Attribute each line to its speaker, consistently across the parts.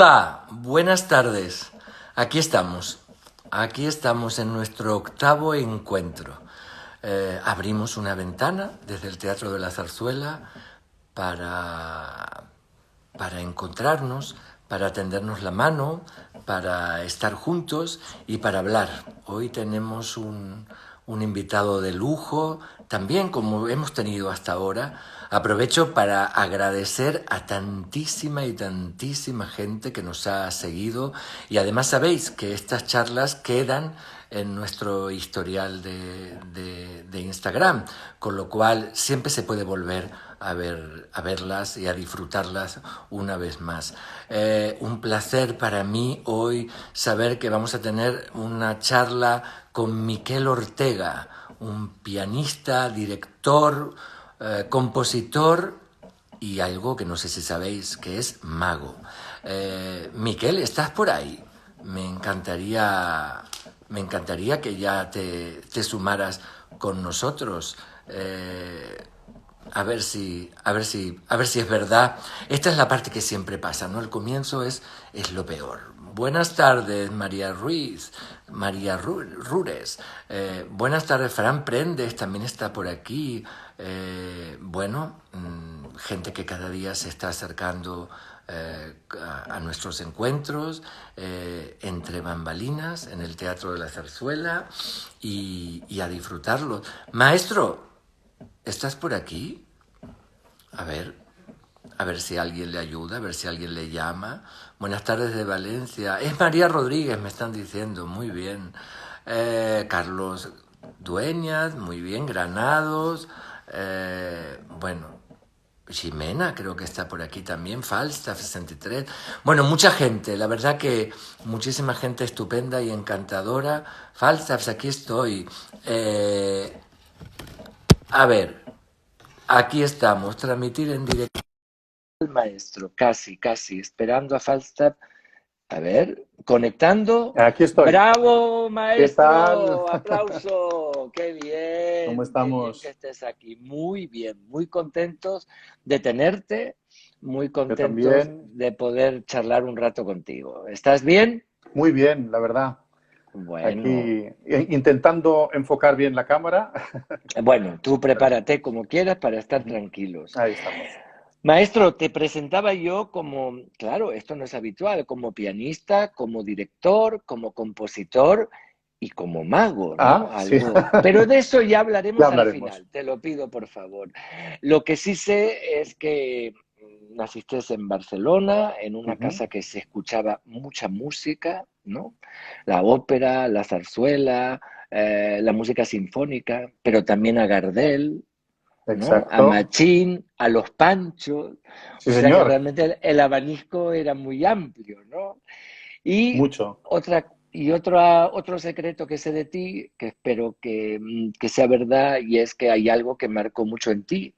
Speaker 1: Hola, buenas tardes. Aquí estamos en nuestro octavo encuentro. Abrimos una ventana desde el Teatro de la Zarzuela para, para encontrarnos, para tendernos la mano, para estar juntos y para hablar. Hoy tenemos un invitado de lujo, también como hemos tenido hasta ahora. Aprovecho para agradecer a tantísima y tantísima gente que nos ha seguido y además sabéis que estas charlas quedan en nuestro historial de Instagram, con lo cual siempre se puede volver a verlas y a disfrutarlas una vez más. Un placer para mí hoy saber que vamos a tener una charla con Miquel Ortega, un pianista, director, compositor y algo que no sé si sabéis, que es mago. Miquel, ¿estás por ahí? Me encantaría que ya te sumaras con nosotros. A ver si es verdad. Esta es la parte que siempre pasa, ¿no? El comienzo es lo peor. Buenas tardes, María Ruiz, Rures. Buenas tardes, Fran Prendes, también está por aquí. Gente que cada día se está acercando a nuestros encuentros entre bambalinas en el Teatro de la Zarzuela y a disfrutarlo. Maestro, ¿estás por aquí? A ver, a ver si alguien le ayuda, a ver si alguien le llama. Buenas tardes de Valencia. Es María Rodríguez, me están diciendo. Muy bien. Carlos Dueñas, muy bien. Granados. Bueno, Ximena creo que está por aquí también. Falstaff 63. Bueno, mucha gente. La verdad que muchísima gente estupenda y encantadora. Falstaff, aquí estoy. A ver, aquí estamos. Transmitir en directo. Maestro, casi, esperando a Falstaff. A ver, conectando.
Speaker 2: Aquí estoy.
Speaker 1: ¡Bravo,
Speaker 2: ¿Qué tal?
Speaker 1: maestro! ¡Aplauso!
Speaker 2: ¿Cómo
Speaker 1: Qué bien que
Speaker 2: estamos?
Speaker 1: estés aquí! Muy bien, muy contentos de tenerte, muy
Speaker 2: Yo
Speaker 1: contentos
Speaker 2: también.
Speaker 1: de poder charlar un rato contigo. ¿Estás bien?
Speaker 2: Muy bien, la verdad. Aquí
Speaker 1: Bueno,
Speaker 2: intentando enfocar bien la cámara.
Speaker 1: bueno, tú prepárate como quieras para estar
Speaker 2: Ujú.
Speaker 1: tranquilos.
Speaker 2: Ahí estamos.
Speaker 1: Maestro, te presentaba yo como, claro, esto no es habitual, como pianista, como director, como compositor y como mago, ¿no?
Speaker 2: Ah, sí.
Speaker 1: Algo. Pero de eso ya
Speaker 2: Ya
Speaker 1: hablaremos al
Speaker 2: hablaremos.
Speaker 1: final, te lo pido por favor. Lo que sí sé es que naciste en Barcelona, en una
Speaker 2: Ujú.
Speaker 1: casa que se escuchaba mucha música, ¿no? La ópera, la zarzuela, la música sinfónica, pero también a Gardel, ¿no? A
Speaker 2: Exacto.
Speaker 1: Machín, a los Panchos,
Speaker 2: Sí,
Speaker 1: o sea que
Speaker 2: señor.
Speaker 1: realmente el abanico era muy amplio, ¿no? Y
Speaker 2: Mucho.
Speaker 1: otro secreto que sé de ti, que espero que sea verdad, y es que hay algo que marcó mucho en ti,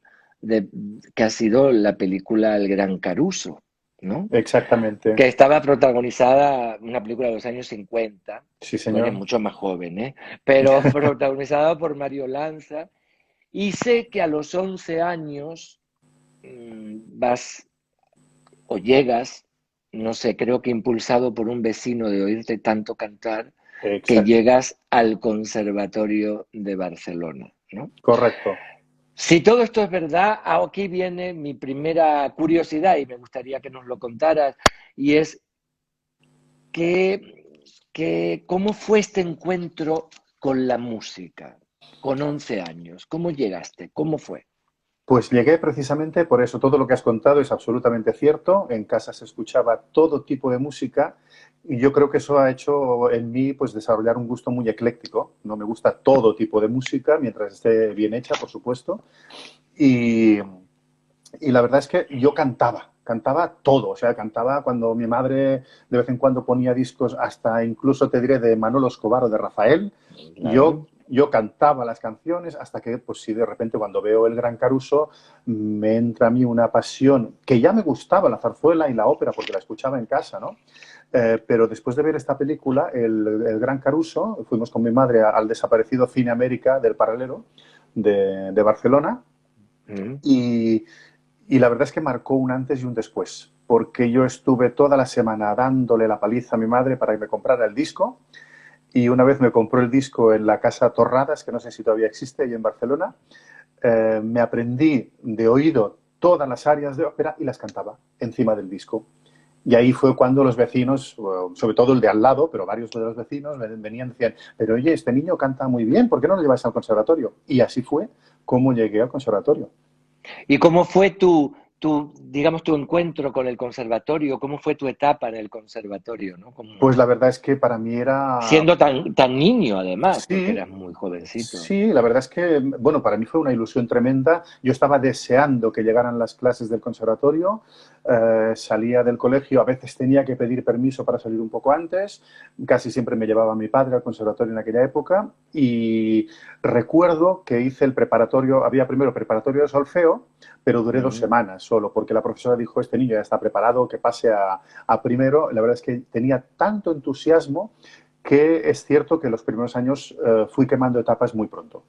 Speaker 1: que ha sido la película El Gran Caruso, ¿no?
Speaker 2: Exactamente.
Speaker 1: Que estaba protagonizada, una película de los años 50,
Speaker 2: Sí,
Speaker 1: tú eres
Speaker 2: señor.
Speaker 1: mucho más joven, ¿eh? Pero protagonizada por Mario Lanza, y sé que a los 11 años vas o llegas, no sé, creo que impulsado por un vecino de oírte tanto cantar, que
Speaker 2: Exacto.
Speaker 1: llegas al Conservatorio de Barcelona, ¿no?
Speaker 2: Correcto.
Speaker 1: Si todo esto es verdad, aquí viene mi primera curiosidad y me gustaría que nos lo contaras, y es ¿cómo fue este encuentro con la música con 11 años? ¿Cómo llegaste? ¿Cómo fue?
Speaker 2: Pues llegué precisamente por eso. Todo lo que has contado es absolutamente cierto. En casa se escuchaba todo tipo de música y yo creo que eso ha hecho en mí pues desarrollar un gusto muy ecléctico. No me gusta todo tipo de música mientras esté bien hecha, por supuesto. Y, y la verdad es que yo cantaba todo. O sea, cantaba cuando mi madre de vez en cuando ponía discos, hasta incluso te diré de Manolo Escobar o de Rafael.
Speaker 1: Claro.
Speaker 2: Yo cantaba las canciones hasta que, pues sí, de repente cuando veo El Gran Caruso me entra a mí una pasión que ya me gustaba la zarzuela y la ópera porque la escuchaba en casa, ¿no? Pero después de ver esta película, el Gran Caruso, fuimos con mi madre al desaparecido Cine América del Paralelo de Barcelona
Speaker 1: Mm.
Speaker 2: y, y la verdad es que marcó un antes y un después. porque yo estuve toda la semana dándole la paliza a mi madre para que me comprara el disco. Y una vez me compró el disco en la Casa Torradas, que no sé si todavía existe, ahí en Barcelona. Me aprendí de oído todas las áreas de ópera y las cantaba encima del disco. Y ahí fue cuando los vecinos, sobre todo el de al lado, pero varios de los vecinos venían y decían, pero oye, este niño canta muy bien, ¿por qué no lo lleváis al conservatorio? Y así fue como llegué al conservatorio.
Speaker 3: ¿Y cómo fue digamos, tu encuentro con el conservatorio? ¿Cómo fue tu etapa en el conservatorio, ¿no?
Speaker 2: Pues la verdad es que para mí era.
Speaker 3: Siendo tan niño, además, porque
Speaker 2: Sí,
Speaker 3: eras muy jovencito.
Speaker 2: sí, la verdad es que, bueno, para mí fue una ilusión tremenda. Yo estaba deseando que llegaran las clases del conservatorio, salía del colegio, a veces tenía que pedir permiso para salir un poco antes, casi siempre me llevaba mi padre al conservatorio en aquella época y recuerdo que hice el preparatorio, había primero preparatorio de solfeo, pero duré 2 semanas solo, porque la profesora dijo, este niño ya está preparado, que pase a primero. La verdad es que tenía tanto entusiasmo que es cierto que los primeros años fui quemando etapas muy pronto.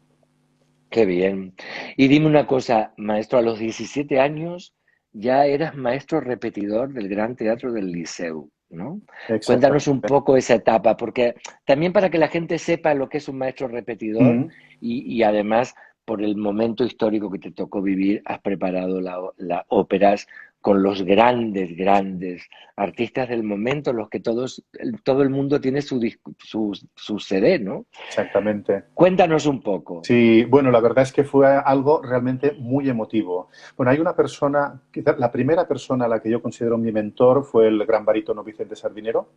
Speaker 3: Qué bien. Y dime una cosa, maestro, a los 17 años ya eras maestro repetidor del Gran Teatro del Liceu, ¿no? Cuéntanos un
Speaker 2: Exactamente.
Speaker 3: poco esa etapa, porque también para que la gente sepa lo que es un maestro repetidor
Speaker 2: Mm.
Speaker 3: y además por el momento histórico que te tocó vivir, has preparado las óperas con los grandes artistas del momento, los que todo el mundo tiene su CD, ¿no?
Speaker 2: Exactamente.
Speaker 3: Cuéntanos un poco.
Speaker 2: Sí, bueno, la verdad es que fue algo realmente muy emotivo. Bueno, hay una persona, quizás la primera persona a la que yo considero mi mentor fue el gran barítono Vicente Sardinero,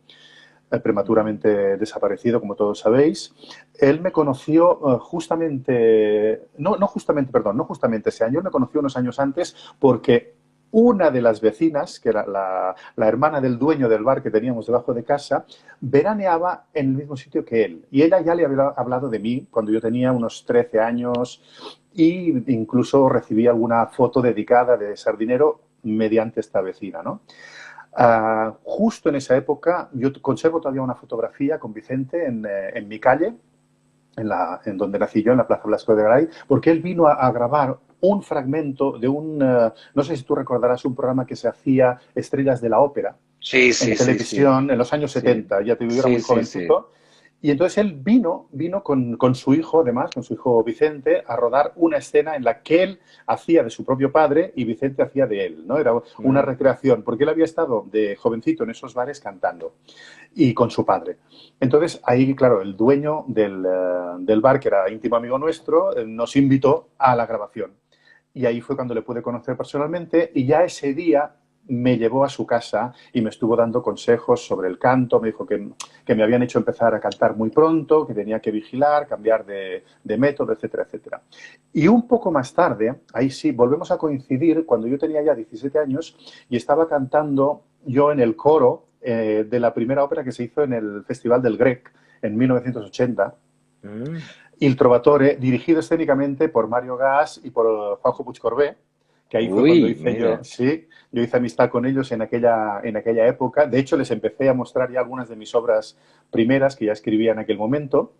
Speaker 3: Mm.
Speaker 2: prematuramente desaparecido, como todos sabéis. Él me conoció justamente, no justamente, perdón, no justamente ese año, él me conoció unos años antes porque una de las vecinas, que era la hermana del dueño del bar que teníamos debajo de casa, veraneaba en el mismo sitio que él. Y ella ya le había hablado de mí cuando yo tenía unos 13 años y incluso recibí alguna foto dedicada de Sardinero mediante esta vecina, ¿no? Justo en esa época, yo conservo todavía una fotografía con Vicente en mi calle, en donde nací yo, en la Plaza Blasco de Garay, porque él vino a grabar un fragmento de no sé si tú recordarás un programa que se hacía Estrellas de la Ópera
Speaker 3: Sí,
Speaker 2: en
Speaker 3: sí, sí, sí,
Speaker 2: televisión en los años
Speaker 3: sí,
Speaker 2: 70, ya te digo, yo era
Speaker 3: sí,
Speaker 2: muy
Speaker 3: sí, sí.
Speaker 2: jovencito, y entonces él vino con su hijo, además, con su hijo Vicente, a rodar una escena en la que él hacía de su propio padre y Vicente hacía de él, ¿no? Era una
Speaker 3: Mm.
Speaker 2: recreación, porque él había estado de jovencito en esos bares cantando y con su padre. Entonces, ahí, claro, el dueño del bar, que era íntimo amigo nuestro, nos invitó a la grabación. Y ahí fue cuando le pude conocer personalmente y ya ese día me llevó a su casa y me estuvo dando consejos sobre el canto, me dijo que me habían hecho empezar a cantar muy pronto, que tenía que vigilar, cambiar de método, etcétera, etcétera. Y un poco más tarde, ahí sí, volvemos a coincidir cuando yo tenía ya 17 años y estaba cantando yo en el coro de la primera ópera que se hizo en el Festival del Grec en 1980.
Speaker 3: Mm.
Speaker 2: Il Trovatore, dirigido escénicamente por Mario Gas y por Juanjo Puigcorbé, que ahí fue cuando
Speaker 3: Uy,
Speaker 2: hice yo,
Speaker 3: mira,
Speaker 2: sí, yo hice amistad con ellos en aquella época. De hecho, les empecé a mostrar ya algunas de mis obras primeras que ya escribía en aquel momento.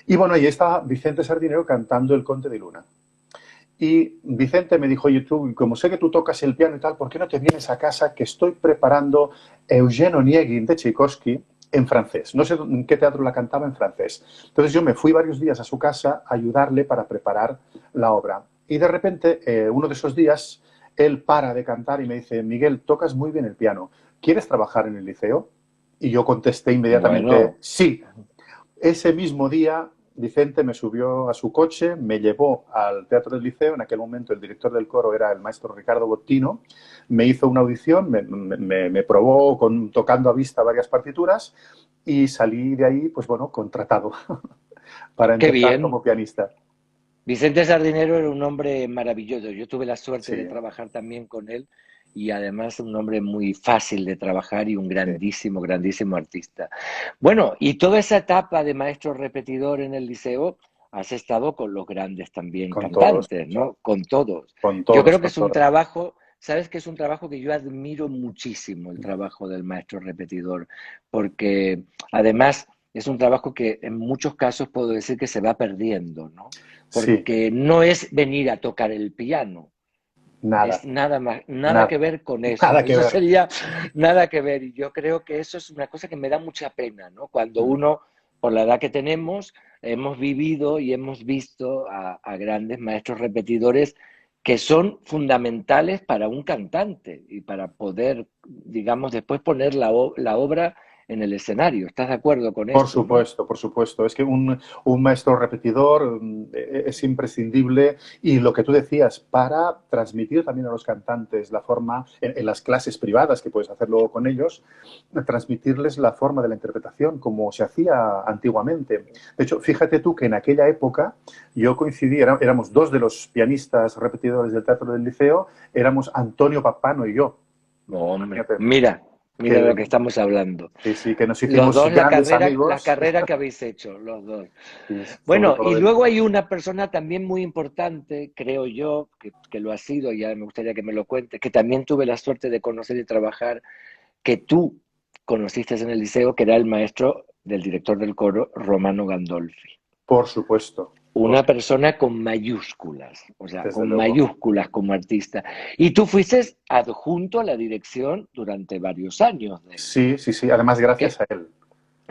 Speaker 2: Y bueno, ahí estaba Vicente Sardinero cantando El Conte de Luna. Y Vicente me dijo, oye, tú, como sé que tú tocas el piano y tal, ¿por qué no te vienes a casa que estoy preparando Eugène Onegin de Tchaikovsky en francés? No sé en qué teatro la cantaba en francés. Entonces yo me fui varios días a su casa a ayudarle para preparar la obra. Y de repente, uno de esos días, él para de cantar y me dice, Miguel, tocas muy bien el piano, ¿quieres trabajar en el liceo? Y yo contesté inmediatamente,
Speaker 3: bueno,
Speaker 2: sí. Ese mismo día, Vicente me subió a su coche, me llevó al Teatro del Liceo. En aquel momento el director del coro era el maestro Ricardo Bottino. Me hizo una audición, me probó tocando a vista varias partituras y salí de ahí, pues bueno, contratado para
Speaker 3: qué
Speaker 2: empezar
Speaker 3: bien.
Speaker 2: como pianista.
Speaker 3: Vicente Sardinero era un hombre maravilloso. Yo tuve la suerte
Speaker 2: Sí,
Speaker 3: de trabajar también con él y además un hombre muy fácil de trabajar y un
Speaker 2: sí,
Speaker 3: grandísimo artista. Bueno, y toda esa etapa de maestro repetidor en el liceo, has estado con los grandes también
Speaker 2: con todos,
Speaker 3: cantantes, ¿no? Con todos.
Speaker 2: con
Speaker 3: Yo
Speaker 2: todos,
Speaker 3: creo que
Speaker 2: con
Speaker 3: es un
Speaker 2: todos.
Speaker 3: trabajo, sabes que es un trabajo que yo admiro muchísimo, el trabajo del maestro repetidor, porque además es un trabajo que en muchos casos puedo decir que se va perdiendo, ¿no?
Speaker 2: Sí,
Speaker 3: Porque no es venir a tocar el piano,
Speaker 2: Nada,
Speaker 3: Es nada más, nada que
Speaker 2: nada,
Speaker 3: ver con eso.
Speaker 2: nada que
Speaker 3: Eso
Speaker 2: ver.
Speaker 3: sería nada que ver. Y yo creo que eso es una cosa que me da mucha pena, ¿no? Cuando
Speaker 2: Mm.
Speaker 3: uno, por la edad que tenemos, hemos vivido y hemos visto a grandes maestros repetidores que son fundamentales para un cantante y para poder, digamos, después poner la obra en el escenario. ¿Estás de acuerdo con
Speaker 2: Por
Speaker 3: eso, no?
Speaker 2: supuesto, por supuesto. Es que un maestro repetidor es imprescindible y lo que tú decías, para transmitir también a los cantantes la forma, en las clases privadas que puedes hacer luego con ellos, transmitirles la forma de la interpretación como se hacía antiguamente. De hecho, fíjate tú que en aquella época yo coincidí, éramos dos de los pianistas repetidores del Teatro del Liceo, éramos Antonio Papano y yo.
Speaker 3: No, hombre,
Speaker 2: Imagínate,
Speaker 3: mira
Speaker 2: que,
Speaker 3: lo que estamos hablando.
Speaker 2: sí, sí, que nos
Speaker 3: Los
Speaker 2: hicimos
Speaker 3: dos,
Speaker 2: grandes
Speaker 3: la
Speaker 2: amigos.
Speaker 3: carrera que habéis hecho, los dos.
Speaker 2: Sí, sobre
Speaker 3: Bueno,
Speaker 2: todo
Speaker 3: y
Speaker 2: él.
Speaker 3: luego hay una persona también muy importante, creo yo, que lo ha sido, ya me gustaría que me lo cuentes, que también tuve la suerte de conocer y trabajar, que tú conociste en el liceo, que era el maestro del director del coro, Romano Gandolfi.
Speaker 2: Por supuesto,
Speaker 3: Una persona con mayúsculas, o sea,
Speaker 2: desde
Speaker 3: con
Speaker 2: luego.
Speaker 3: mayúsculas como artista. Y tú fuiste adjunto a la dirección durante varios años de él.
Speaker 2: Sí, sí, sí. Además, gracias
Speaker 3: ¿Qué?
Speaker 2: a él.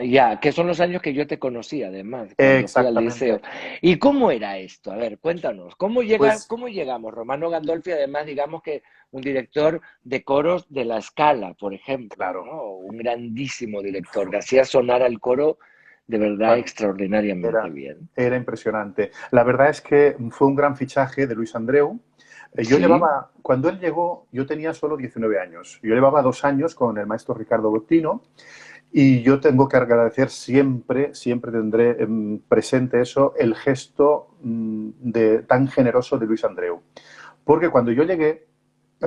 Speaker 3: Ya, que son los años que yo te conocí, además, cuando fui al liceo.
Speaker 2: Exactamente.
Speaker 3: ¿Y cómo era esto? A ver, cuéntanos,
Speaker 2: Pues
Speaker 3: cómo llegamos? Romano Gandolfi, además, digamos que un director de coros de La Scala, por ejemplo,
Speaker 2: claro.
Speaker 3: ¿no? Un grandísimo director que hacía sonar al coro de verdad
Speaker 2: Bueno,
Speaker 3: extraordinariamente
Speaker 2: era,
Speaker 3: bien.
Speaker 2: era impresionante. La verdad es que fue un gran fichaje de Luis Andreu. Yo
Speaker 3: Sí,
Speaker 2: llevaba, cuando él llegó, yo tenía solo 19 años. Yo llevaba 2 años con el maestro Ricardo Bottino y yo tengo que agradecer siempre, siempre tendré presente eso, el gesto tan generoso de Luis Andreu. Porque cuando yo llegué,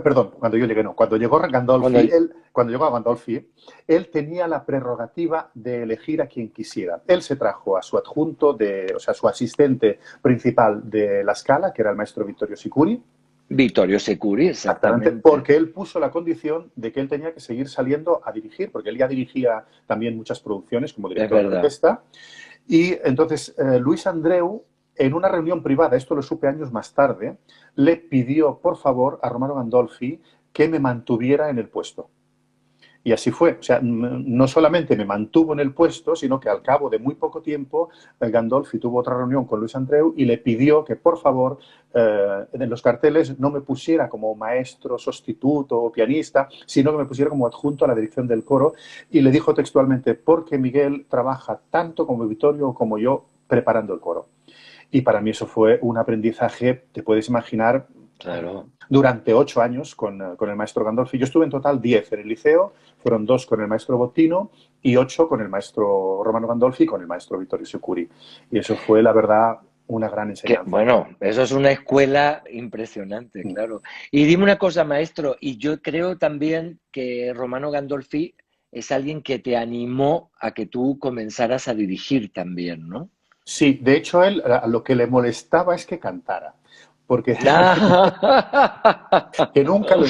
Speaker 2: perdón, cuando yo llegué, no, cuando llegó
Speaker 3: cuando,
Speaker 2: Gandolfi, cuando llegó a Gandolfi, él tenía la prerrogativa de elegir a quien quisiera. Él se trajo a su adjunto, o sea, su asistente principal de La Scala, que era el maestro Vittorio Sicuri,
Speaker 3: Vittorio Securi,
Speaker 2: exactamente,
Speaker 3: exactamente,
Speaker 2: porque él puso la condición de que él tenía que seguir saliendo a dirigir, porque él ya dirigía también muchas producciones como
Speaker 3: es
Speaker 2: director de
Speaker 3: verdad.
Speaker 2: orquesta, y entonces Luis Andreu, en una reunión privada, esto lo supe años más tarde, le pidió por favor a Romano Gandolfi que me mantuviera en el puesto. Y así fue. O sea, no solamente me mantuvo en el puesto, sino que al cabo de muy poco tiempo, Gandolfi tuvo otra reunión con Luis Andreu y le pidió que, por favor, en los carteles no me pusiera como maestro, sustituto o pianista, sino que me pusiera como adjunto a la dirección del coro. Y le dijo textualmente, porque Miguel trabaja tanto como Vittorio como yo preparando el coro. Y para mí eso fue un aprendizaje, te puedes imaginar,
Speaker 3: Claro.
Speaker 2: durante 8 años con el maestro Gandolfi. Yo estuve en total 10 en el liceo, fueron 2 con el maestro Bottino y 8 con el maestro Romano Gandolfi y con el maestro Vittorio Sicuri. Y eso fue, la verdad, una gran
Speaker 3: Que,
Speaker 2: enseñanza.
Speaker 3: bueno, eso es una escuela impresionante, claro. Y dime una cosa, maestro, y yo creo también que Romano Gandolfi es alguien que te animó a que tú comenzaras a dirigir también, ¿no?
Speaker 2: Sí, de hecho, a él lo que le molestaba es que cantara. Porque que nunca lo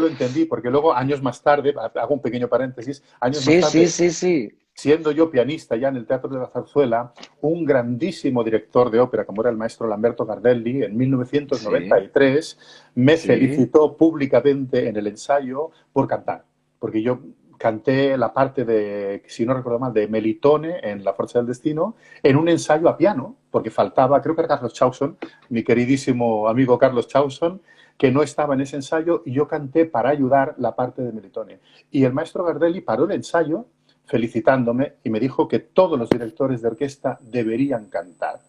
Speaker 2: entendí, porque luego años más tarde, hago un pequeño paréntesis, años más
Speaker 3: Sí, sí,
Speaker 2: tarde,
Speaker 3: sí, sí,
Speaker 2: siendo yo pianista ya en el Teatro de la Zarzuela, un grandísimo director de ópera, como era el maestro Lamberto Gardelli, en
Speaker 3: sí,
Speaker 2: 1993, me
Speaker 3: sí,
Speaker 2: felicitó públicamente en el ensayo por cantar, porque yo canté la parte de, si no recuerdo mal, de Melitone en La Fuerza del Destino, en un ensayo a piano, porque faltaba, creo que era Carlos Chausson, mi queridísimo amigo Carlos Chausson, que no estaba en ese ensayo, y yo canté para ayudar la parte de Melitone. Y el maestro Gardelli paró el ensayo felicitándome y me dijo que todos los directores de orquesta deberían cantar.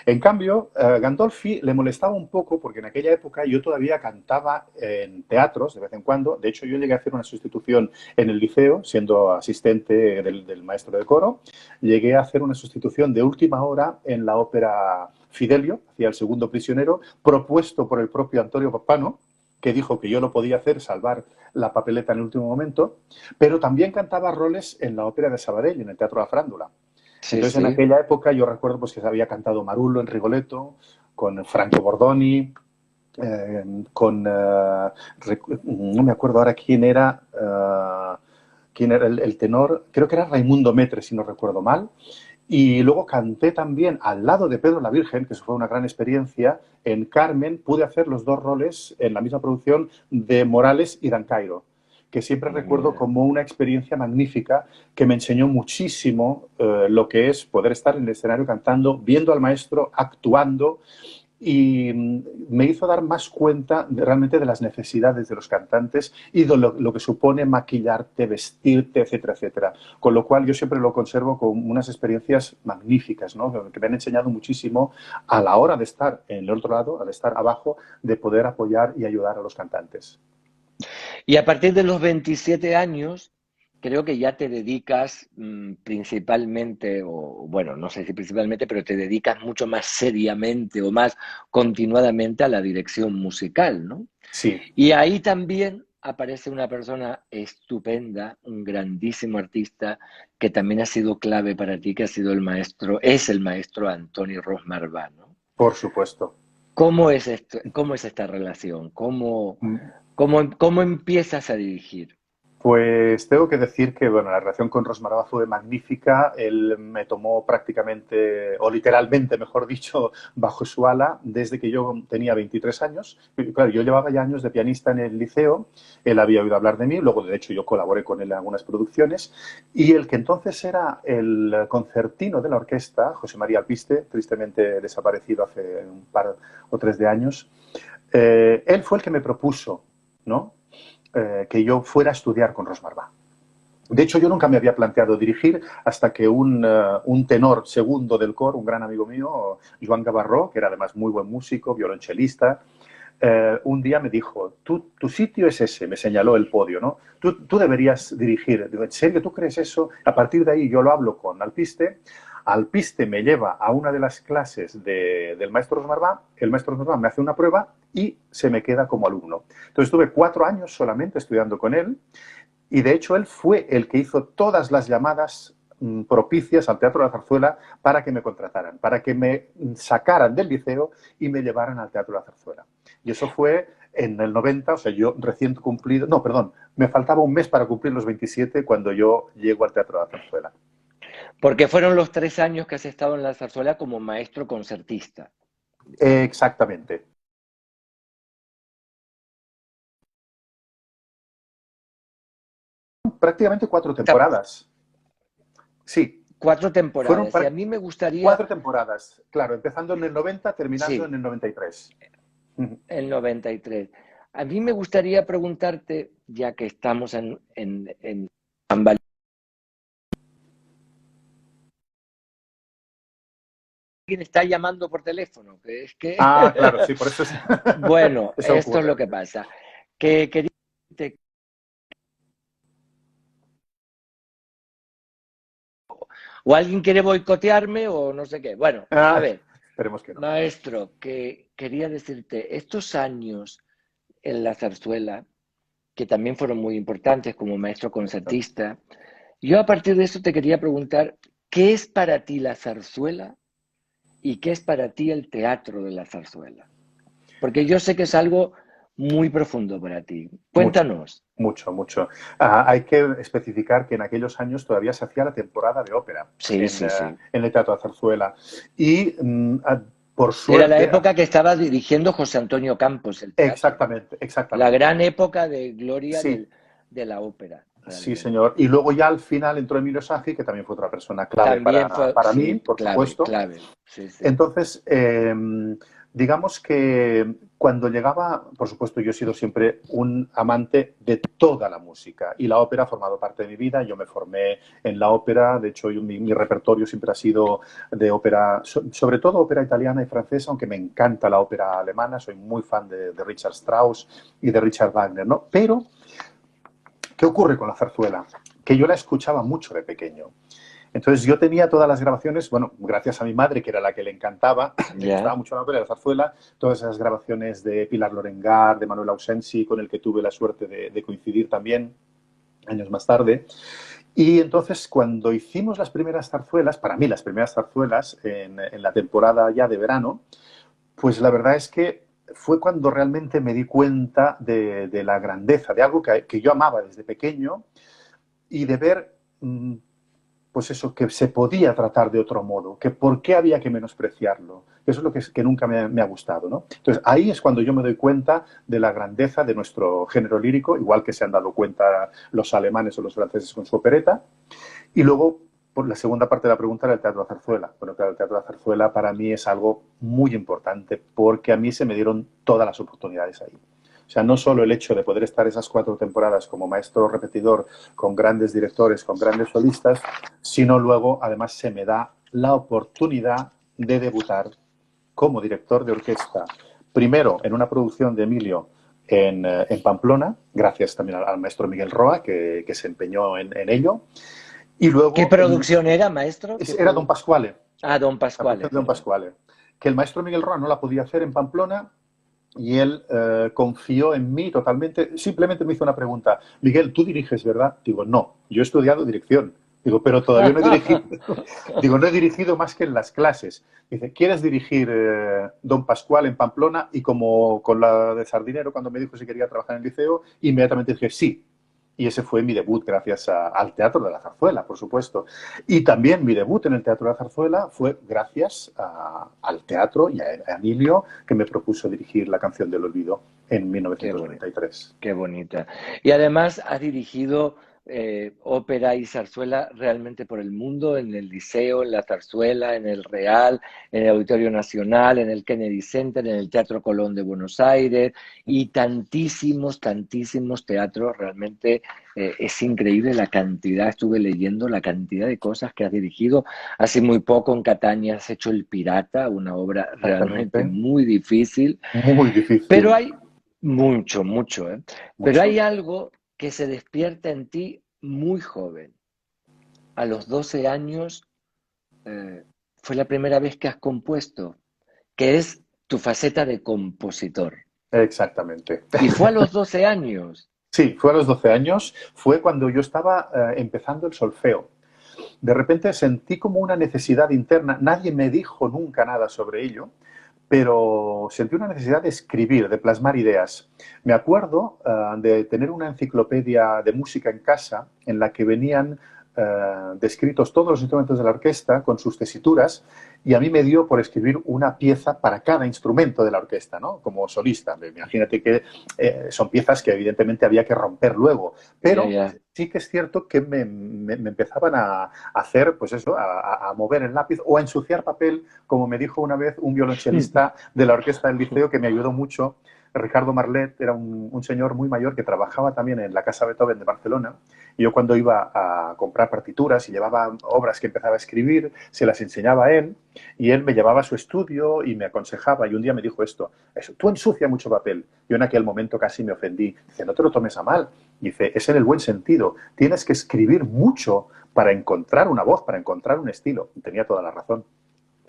Speaker 2: En cambio, Gandolfi le molestaba un poco porque en aquella época yo todavía cantaba en teatros de vez en cuando. De hecho, yo llegué a hacer una sustitución en el liceo, siendo asistente del maestro de coro. Llegué a hacer una sustitución de última hora en la ópera Fidelio, hacía el segundo prisionero, propuesto por el propio Antonio Pappano, que dijo que yo lo podía hacer, salvar la papeleta en el último momento, pero también cantaba roles en la ópera de Sabadell, en el Teatro La Frándula.
Speaker 3: sí,
Speaker 2: Entonces, en
Speaker 3: sí.
Speaker 2: aquella época yo recuerdo pues, que se había cantado Marullo en Rigoletto, con Franco Bordoni, no me acuerdo ahora quién era el tenor, creo que era Raimundo Metre, si no recuerdo mal, Y luego canté también al lado de Pedro la Virgen, que eso fue una gran experiencia. En Carmen pude hacer los dos roles en la misma producción de Morales y Dancairo, que siempre recuerdo
Speaker 3: Mira.
Speaker 2: como una experiencia magnífica que me enseñó muchísimo lo que es poder estar en el escenario cantando, viendo al maestro, actuando, y me hizo dar más cuenta realmente de las necesidades de los cantantes y de lo que supone maquillarte, vestirte, etcétera, etcétera. Con lo cual yo siempre lo conservo como unas experiencias magníficas, ¿no? Que me han enseñado muchísimo a la hora de estar en el otro lado, al estar abajo, de poder apoyar y ayudar a los cantantes.
Speaker 3: Y a partir de los 27 años, creo que ya te dedicas principalmente, o bueno, no sé si principalmente, pero te dedicas mucho más seriamente o más continuadamente a la dirección musical, ¿no?
Speaker 2: Sí.
Speaker 3: Y ahí también aparece una persona estupenda, un grandísimo artista que también ha sido clave para ti, que ha sido el maestro, es el maestro Antoni Ros Marvà, ¿no?
Speaker 2: Por supuesto.
Speaker 3: ¿Cómo es esto, cómo es esta relación? ¿Cómo empiezas a dirigir?
Speaker 2: Pues tengo que decir que bueno, la relación con Ros Marvà fue magnífica. Él me tomó prácticamente, o literalmente, mejor dicho, bajo su ala desde que yo tenía 23 años. Y, claro, yo llevaba ya años de pianista en el liceo, él había oído hablar de mí, luego de hecho yo colaboré con él en algunas producciones, y el que entonces era el concertino de la orquesta, José María Alpiste, tristemente desaparecido hace un par o tres de años, él fue el que me propuso, ¿no? Que yo fuera a estudiar con Ros Marvà. De hecho, yo nunca me había planteado dirigir hasta que un tenor segundo del coro, un gran amigo mío, Joan Gavarró, que era además muy buen músico, violonchelista, un día me dijo, tu sitio es ese, me señaló el podio, ¿no? Tú deberías dirigir. Digo, ¿en serio tú crees eso? A partir de ahí yo lo hablo con Alpiste. Alpiste me lleva a una de las clases del maestro Ros Marvà, el maestro Ros Marvà me hace una prueba y se me queda como alumno. Entonces estuve 4 años solamente estudiando con él y de hecho él fue el que hizo todas las llamadas propicias al Teatro de la Zarzuela para que me contrataran, para que me sacaran del liceo y me llevaran al Teatro de la Zarzuela. Y eso fue en el 90, o sea, yo recién cumplido, no, perdón, me faltaba un mes para cumplir los 27 cuando yo llego al Teatro de la Zarzuela.
Speaker 3: Porque fueron los 3 años que has estado en la zarzuela como maestro concertista.
Speaker 2: Exactamente. Prácticamente 4 temporadas. Sí,
Speaker 3: 4 temporadas.
Speaker 2: fueron
Speaker 3: Y a mí me gustaría,
Speaker 2: 4 temporadas. Claro, empezando en el 90, terminando
Speaker 3: sí,
Speaker 2: en el 93.
Speaker 3: el 93. A mí me gustaría preguntarte, ya que estamos en Bambali- alguien está llamando por teléfono, que es que,
Speaker 2: Ah, claro, sí, por eso es...
Speaker 3: bueno,
Speaker 2: eso
Speaker 3: esto es
Speaker 2: ocurre a
Speaker 3: lo que
Speaker 2: veces.
Speaker 3: pasa. Que quería decirte, o alguien quiere boicotearme o no sé qué. Bueno, a
Speaker 2: Ah,
Speaker 3: ver,
Speaker 2: esperemos que no.
Speaker 3: maestro, que quería decirte, estos años en la zarzuela, que también fueron muy importantes como maestro concertista, yo a partir de eso te quería preguntar, ¿qué es para ti la zarzuela y qué es para ti el teatro de la zarzuela? Porque yo sé que es algo muy profundo para ti.
Speaker 2: Mucho,
Speaker 3: Cuéntanos.
Speaker 2: mucho, mucho. Hay que especificar que en aquellos años todavía se hacía la temporada de ópera
Speaker 3: Sí, sí, sí.
Speaker 2: en el Teatro de Zarzuela. Y por
Speaker 3: Era la
Speaker 2: suerte,
Speaker 3: época que estaba dirigiendo José Antonio Campos el teatro.
Speaker 2: exactamente,
Speaker 3: La
Speaker 2: exactamente.
Speaker 3: gran época de gloria
Speaker 2: Sí,
Speaker 3: de la ópera,
Speaker 2: sí,
Speaker 3: realmente.
Speaker 2: señor. Y luego ya al final entró Emilio Sagi, que también fue otra persona clave
Speaker 3: También fue,
Speaker 2: para mí,
Speaker 3: sí,
Speaker 2: por
Speaker 3: clave,
Speaker 2: supuesto.
Speaker 3: clave. Sí, sí.
Speaker 2: Entonces, digamos que cuando llegaba, por supuesto, yo he sido siempre un amante de toda la música y la ópera ha formado parte de mi vida. Yo me formé en la ópera, de hecho, mi repertorio siempre ha sido de ópera, sobre todo ópera italiana y francesa, aunque me encanta la ópera alemana, soy muy fan de Richard Strauss y de Richard Wagner, ¿no? Pero, ¿qué ocurre con la zarzuela? Que yo la escuchaba mucho de pequeño. Entonces yo tenía todas las grabaciones, bueno, gracias a mi madre, que era la que le encantaba, le gustaba
Speaker 3: Ya.
Speaker 2: mucho la ópera de la zarzuela, todas esas grabaciones de Pilar Lorengar, de Manuel Ausensi, con el que tuve la suerte de coincidir también años más tarde. Y entonces cuando hicimos las primeras zarzuelas, para mí las primeras zarzuelas en la temporada ya de verano, pues la verdad es que fue cuando realmente me di cuenta de la grandeza, de algo que yo amaba desde pequeño y de ver pues eso, que se podía tratar de otro modo, que por qué había que menospreciarlo. Eso es lo que nunca me ha gustado, ¿no? Entonces, ahí es cuando yo me doy cuenta de la grandeza de nuestro género lírico, igual que se han dado cuenta los alemanes o los franceses con su opereta. Y luego, por la segunda parte de la pregunta era el Teatro de la Zarzuela. Bueno, claro, el Teatro de la Zarzuela para mí es algo muy importante porque a mí se me dieron todas las oportunidades ahí. O sea, no solo el hecho de poder estar esas 4 temporadas como maestro repetidor con grandes directores, con grandes solistas, sino luego, además, se me da la oportunidad de debutar como director de orquesta. Primero, en una producción de Emilio en Pamplona, gracias también al maestro Miguel Roa, que se empeñó en ello. Y
Speaker 3: ¿Qué
Speaker 2: luego...
Speaker 3: producción era, maestro?
Speaker 2: Era Don Pasquale.
Speaker 3: Ah, Don
Speaker 2: La producción
Speaker 3: Pasquale.
Speaker 2: de Don Pasquale. Que el maestro Miguel Roa no la podía hacer en Pamplona y él confió en mí totalmente. Simplemente me hizo una pregunta. Miguel, ¿tú diriges, verdad? Digo, no, yo he estudiado dirección. Digo, pero todavía no he dirigido. Digo, no he dirigido más que en las clases. Dice, ¿quieres dirigir Don Pascual en Pamplona? Y como con la de Sardinero, cuando me dijo si quería trabajar en el liceo, inmediatamente dije sí. Y ese fue mi debut gracias al Teatro de la Zarzuela, por supuesto. Y también mi debut en el Teatro de la Zarzuela fue gracias al teatro y a Emilio, que me propuso dirigir La Canción del Olvido en 1993.
Speaker 3: Qué bonita. Y además has dirigido ópera y zarzuela realmente por el mundo, en el Liceo, en la Zarzuela, en el Real, en el Auditorio Nacional, en el Kennedy Center, en el Teatro Colón de Buenos Aires y tantísimos, tantísimos teatros. Realmente es increíble la cantidad, estuve leyendo la cantidad de cosas que has dirigido. Hace muy poco en Catania has hecho El Pirata, una obra realmente
Speaker 2: Exactamente.
Speaker 3: muy difícil,
Speaker 2: Muy
Speaker 3: pero
Speaker 2: difícil.
Speaker 3: hay mucho, mucho, ¿eh? Pero
Speaker 2: Mucho.
Speaker 3: hay algo que se despierta en ti muy joven. A los 12 años eh, fue la primera vez que has compuesto, que es tu faceta de compositor.
Speaker 2: Exactamente.
Speaker 3: Y fue a los 12 años.
Speaker 2: Sí, fue a los 12 años. Fue cuando yo estaba empezando el solfeo. De repente sentí como una necesidad interna. Nadie me dijo nunca nada sobre ello, pero sentí una necesidad de escribir, de plasmar ideas. Me acuerdo de tener una enciclopedia de música en casa en la que venían descritos todos los instrumentos de la orquesta con sus tesituras y a mí me dio por escribir una pieza para cada instrumento de la orquesta, ¿no? Como solista. Imagínate que son piezas que evidentemente había que romper luego,
Speaker 3: Ya,
Speaker 2: pero
Speaker 3: ya.
Speaker 2: sí que es cierto que me empezaban a hacer, pues eso, a mover el lápiz o a ensuciar papel, como me dijo una vez un violonchelista de la orquesta del liceo que me ayudó mucho. Ricardo Marlet era un señor muy mayor que trabajaba también en la Casa Beethoven de Barcelona. Y yo cuando iba a comprar partituras y llevaba obras que empezaba a escribir, se las enseñaba a él y él me llevaba a su estudio y me aconsejaba. Y un día me dijo esto, eso, tú ensucias mucho papel. Yo en aquel momento casi me ofendí. Dice, no te lo tomes a mal. Dice, es en el buen sentido. Tienes que escribir mucho para encontrar una voz, para encontrar un estilo. Y tenía toda la razón.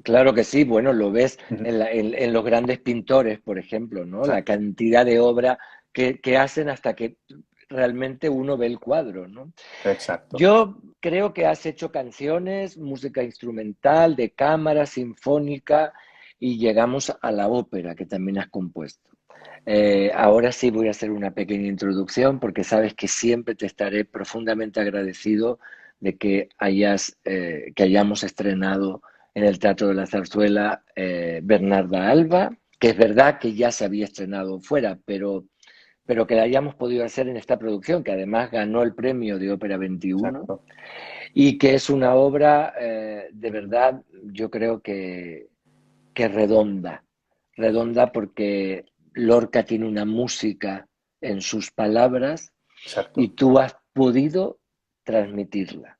Speaker 3: Claro que sí, bueno, lo ves
Speaker 2: Uh -huh.
Speaker 3: en los grandes pintores, por ejemplo, ¿no? La
Speaker 2: Exacto.
Speaker 3: cantidad de obra que hacen hasta que realmente uno ve el cuadro, ¿no?
Speaker 2: Exacto.
Speaker 3: Yo creo que has hecho canciones, música instrumental, de cámara, sinfónica, y llegamos a la ópera que también has compuesto. Ahora sí voy a hacer una pequeña introducción porque sabes que siempre te estaré profundamente agradecido de que hayamos estrenado en el Teatro de la Zarzuela Bernarda Alba, que es verdad que ya se había estrenado fuera, pero que la hayamos podido hacer en esta producción, que además ganó el premio de Ópera 21
Speaker 2: Exacto.
Speaker 3: y que es una obra de verdad, yo creo que redonda, redonda porque Lorca tiene una música en sus palabras y
Speaker 2: Exacto.
Speaker 3: tú has podido transmitirla.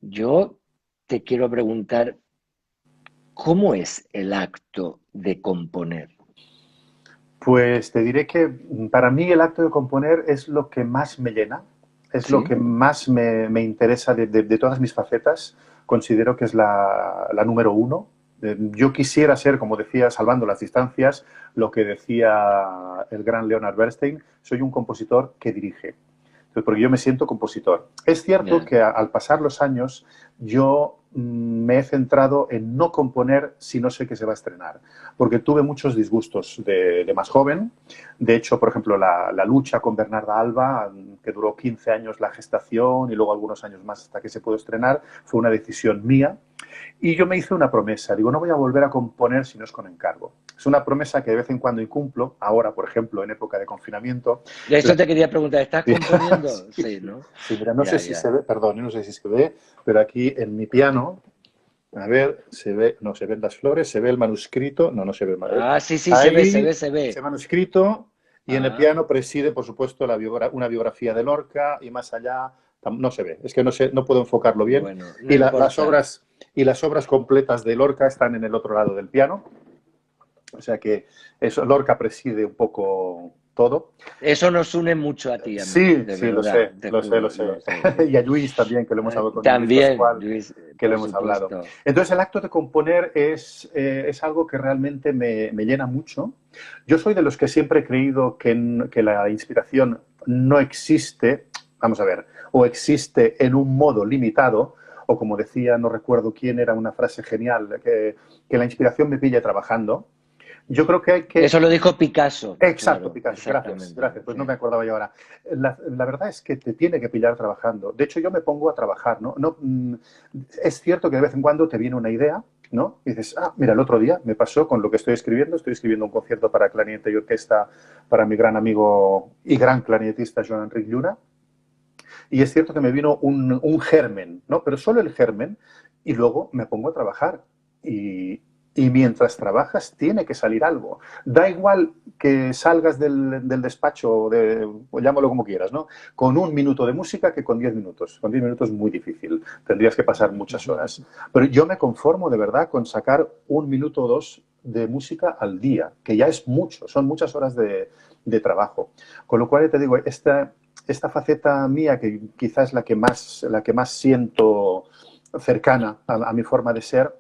Speaker 3: Yo te quiero preguntar, ¿cómo es el acto de componer?
Speaker 2: Pues te diré que para mí el acto de componer es lo que más me llena, es lo
Speaker 3: ¿Sí?
Speaker 2: que más me interesa de todas mis facetas. Considero que es la número uno. Yo quisiera ser, como decía, salvando las distancias, lo que decía el gran Leonard Bernstein, soy un compositor que dirige. Porque yo me siento compositor. Es cierto
Speaker 3: Ya.
Speaker 2: que al pasar los años yo me he centrado en no componer si no sé que se va a estrenar, porque tuve muchos disgustos de más joven. De hecho, por ejemplo, la lucha con Bernarda Alba, que duró 15 años la gestación y luego algunos años más hasta que se pudo estrenar, fue una decisión mía. Y yo me hice una promesa, digo, no voy a volver a componer si no es con encargo. Es una promesa que de vez en cuando incumplo, ahora, por ejemplo, en época de confinamiento.
Speaker 3: De eso te quería preguntar, ¿estás componiendo?
Speaker 2: Sí,
Speaker 3: Sí, ¿no?
Speaker 2: sí, mira, no
Speaker 3: Ya,
Speaker 2: sé si
Speaker 3: ya.
Speaker 2: se ve, perdón, no sé si se ve, pero aquí en mi piano, a ver, se ve, no se ven las flores, se ve el manuscrito, no, no se ve el manuscrito.
Speaker 3: Ah, sí, sí, se ve, se ve,
Speaker 2: Ahí,
Speaker 3: se
Speaker 2: ese
Speaker 3: ve.
Speaker 2: manuscrito, y en el
Speaker 3: Ah,
Speaker 2: piano preside, por supuesto, una biografía de Lorca, y más allá no se ve, es que no sé, no puedo enfocarlo bien.
Speaker 3: bueno, no
Speaker 2: Y
Speaker 3: importa.
Speaker 2: las obras completas de Lorca están en el otro lado del piano, o sea que eso, Lorca preside un poco todo.
Speaker 3: Eso nos une mucho a ti y a mí,
Speaker 2: Sí,
Speaker 3: de
Speaker 2: sí, lo
Speaker 3: verdad,
Speaker 2: sé,
Speaker 3: te
Speaker 2: lo sé, lo
Speaker 3: juro,
Speaker 2: sé.
Speaker 3: lo sé, sí.
Speaker 2: Y a Luis también, que lo hemos hablado con Luis
Speaker 3: También,
Speaker 2: Pascual,
Speaker 3: Luis,
Speaker 2: que lo
Speaker 3: por
Speaker 2: hemos hablado.
Speaker 3: supuesto.
Speaker 2: Entonces, el acto de componer es algo que realmente me llena mucho. Yo soy de los que siempre he creído que la inspiración no existe, vamos a ver, o existe en un modo limitado, o como decía, no recuerdo quién, era una frase genial, que la inspiración me pilla trabajando. Yo creo que hay que
Speaker 3: Eso lo dijo Picasso,
Speaker 2: exacto,
Speaker 3: claro,
Speaker 2: Picasso. Gracias,
Speaker 3: exactamente,
Speaker 2: gracias. Pues
Speaker 3: sí.
Speaker 2: no me acordaba yo ahora. La verdad es que te tiene que pillar trabajando. De hecho, yo me pongo a trabajar, ¿no? Es cierto que de vez en cuando te viene una idea, ¿no? Y dices, ah, mira, el otro día me pasó con lo que estoy escribiendo. Estoy escribiendo un concierto para clarinete y orquesta para mi gran amigo y gran clarinetista Joan Enric Lluna. Y es cierto que me vino un germen, ¿no? Pero solo el germen y luego me pongo a trabajar. Y mientras trabajas tiene que salir algo. Da igual que salgas del despacho, o llámalo como quieras, ¿no? Con 1 minuto de música que con 10 minutos. Con 10 minutos es muy difícil. Tendrías que pasar muchas horas. Pero yo me conformo de verdad con sacar 1 minuto o 2 de música al día, que ya es mucho, son muchas horas de trabajo. Con lo cual, te digo, esta faceta mía, que quizás es la que más siento cercana a mi forma de ser,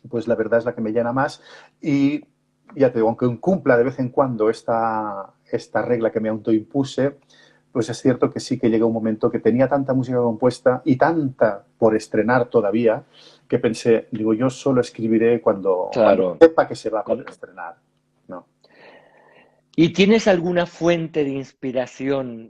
Speaker 2: pues la verdad es la que me llena más. Y ya te digo, aunque incumpla de vez en cuando esta regla que me autoimpuse, pues es cierto que sí que llega un momento que tenía tanta música compuesta y tanta por estrenar todavía, que pensé, digo, yo solo escribiré cuando
Speaker 3: Claro.
Speaker 2: sepa que se va a poder estrenar. No.
Speaker 3: ¿Y tienes alguna fuente de inspiración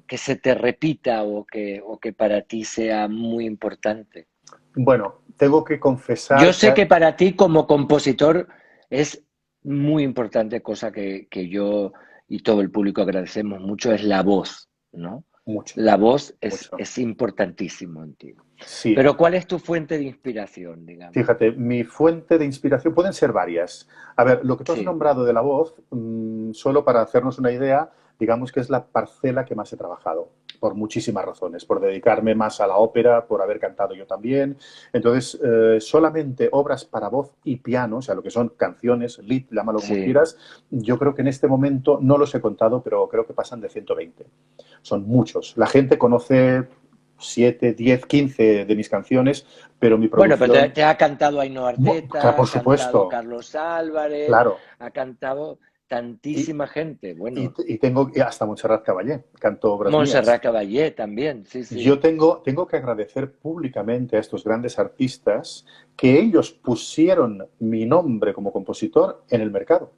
Speaker 3: que se te repita o que para ti sea muy importante?
Speaker 2: Bueno, tengo que
Speaker 3: Yo
Speaker 2: confesar
Speaker 3: sé
Speaker 2: que
Speaker 3: que para ti como compositor es muy importante, cosa que yo y todo el público agradecemos mucho, es la voz, ¿no?
Speaker 2: mucho,
Speaker 3: La voz
Speaker 2: mucho.
Speaker 3: es importantísimo en ti.
Speaker 2: Sí,
Speaker 3: Pero ¿cuál es tu fuente de inspiración, digamos?
Speaker 2: fíjate, mi fuente de inspiración pueden ser varias. A ver, lo que tú has
Speaker 3: Sí,
Speaker 2: nombrado de la voz, solo para hacernos una idea, digamos que es la parcela que más he trabajado, por muchísimas razones, por dedicarme más a la ópera, por haber cantado yo también. Entonces, solamente obras para voz y piano, o sea, lo que son canciones, lead, llámalo como
Speaker 3: sí.
Speaker 2: quieras, yo creo que en este momento no los he contado, pero creo que pasan de 120. Son muchos. La gente conoce 7, 10, 15 de mis canciones, pero mi
Speaker 3: Bueno, pero
Speaker 2: producción,
Speaker 3: te ha cantado Ainhoa Arteta,
Speaker 2: por
Speaker 3: ha cantado
Speaker 2: supuesto,
Speaker 3: Carlos Álvarez,
Speaker 2: claro.
Speaker 3: ha cantado
Speaker 2: Y,
Speaker 3: tantísima gente. Bueno,
Speaker 2: y tengo hasta Montserrat Caballé, cantó obras mías.
Speaker 3: Montserrat Caballé también, sí, sí.
Speaker 2: Yo tengo que agradecer públicamente a estos grandes artistas que ellos pusieron mi nombre como compositor en el mercado.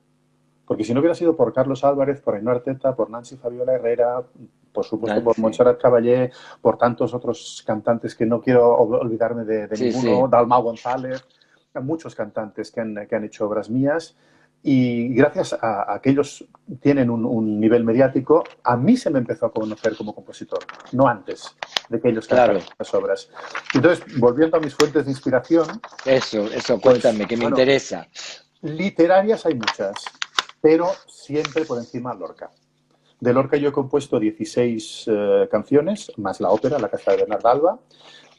Speaker 2: Porque si no hubiera sido por Carlos Álvarez, por Ainhoa Arteta, por Nancy Fabiola Herrera, por supuesto por
Speaker 3: Nancy.
Speaker 2: Montserrat Caballé, por tantos otros cantantes que no quiero olvidarme de
Speaker 3: Sí,
Speaker 2: ninguno,
Speaker 3: sí,
Speaker 2: Dalmau González, muchos cantantes que han hecho obras mías. Y gracias a que ellos tienen un nivel mediático, a mí se me empezó a conocer como compositor, no antes de que ellos cantaran
Speaker 3: claro.
Speaker 2: las obras. Entonces, volviendo a mis fuentes de inspiración,
Speaker 3: Eso,
Speaker 2: pues,
Speaker 3: cuéntame, que me
Speaker 2: bueno,
Speaker 3: interesa.
Speaker 2: literarias hay muchas, pero siempre por encima Lorca. De Lorca yo he compuesto 16 canciones, más la ópera, La Casa de Bernarda Alba.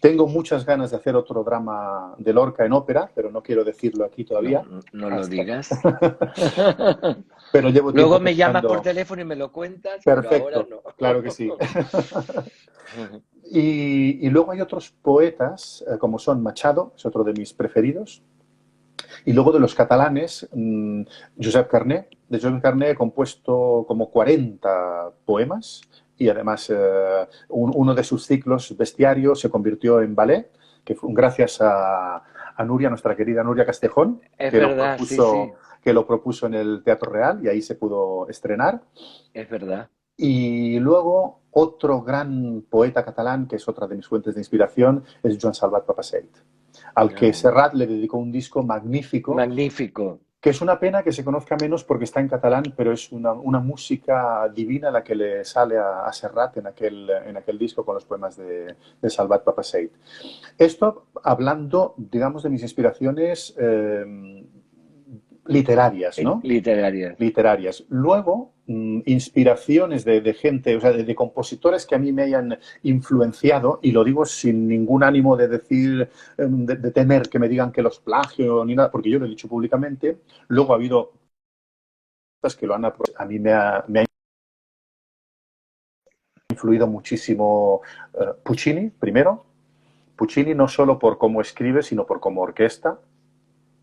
Speaker 2: Tengo muchas ganas de hacer otro drama de Lorca en ópera, pero no quiero decirlo aquí
Speaker 3: No,
Speaker 2: todavía.
Speaker 3: no lo
Speaker 2: Hasta.
Speaker 3: digas.
Speaker 2: Pero llevo
Speaker 3: Luego
Speaker 2: tiempo
Speaker 3: me llamas por
Speaker 2: pensando.
Speaker 3: teléfono y me lo cuentas, pero ahora
Speaker 2: Perfecto,
Speaker 3: no.
Speaker 2: claro que sí. Y luego hay otros poetas, como son Machado, es otro de mis preferidos. Y luego de los catalanes, Josep Carné. De Josep Carné he compuesto como 40 poemas y además uno de sus ciclos, Bestiario, se convirtió en ballet que fue gracias a Nuria, nuestra querida Nuria Castejón,
Speaker 3: Es
Speaker 2: que
Speaker 3: verdad, sí, sí,
Speaker 2: que lo propuso en el Teatro Real y ahí se pudo estrenar.
Speaker 3: es verdad.
Speaker 2: Y luego otro gran poeta catalán, que es otra de mis fuentes de inspiración, es Joan Salvat Papasseit, al que
Speaker 3: Ah,
Speaker 2: Serrat le dedicó un disco magnífico,
Speaker 3: magnífico.
Speaker 2: que es una pena que se conozca menos porque está en catalán, pero es una música divina la que le sale a Serrat en aquel disco con los poemas de Salvat Papasseit. Esto hablando, digamos, de mis inspiraciones literarias, ¿no?
Speaker 3: Literarias.
Speaker 2: Literarias. Luego, inspiraciones de gente, o sea, de compositores que a mí me hayan influenciado, y lo digo sin ningún ánimo de decir, de temer que me digan que los plagio ni nada, porque yo lo he dicho públicamente. Luego ha habido cosas que lo han aprobado. A mí me ha influido muchísimo Puccini, primero. Puccini no solo por cómo escribe, sino por cómo orquesta.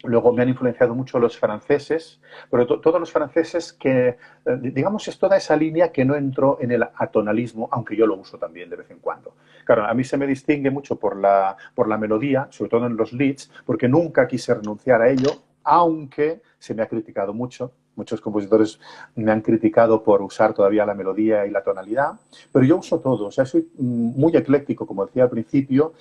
Speaker 2: Luego me han influenciado mucho los franceses, pero todos los franceses que, digamos, es toda esa línea que no entró en el atonalismo, aunque yo lo uso también de vez en cuando. Claro, a mí se me distingue mucho por la melodía, sobre todo en los leads, porque nunca quise renunciar a ello, aunque se me ha criticado mucho. Muchos compositores me han criticado por usar todavía la melodía y la tonalidad, pero yo uso todo, o sea, soy muy ecléctico, como decía al principio.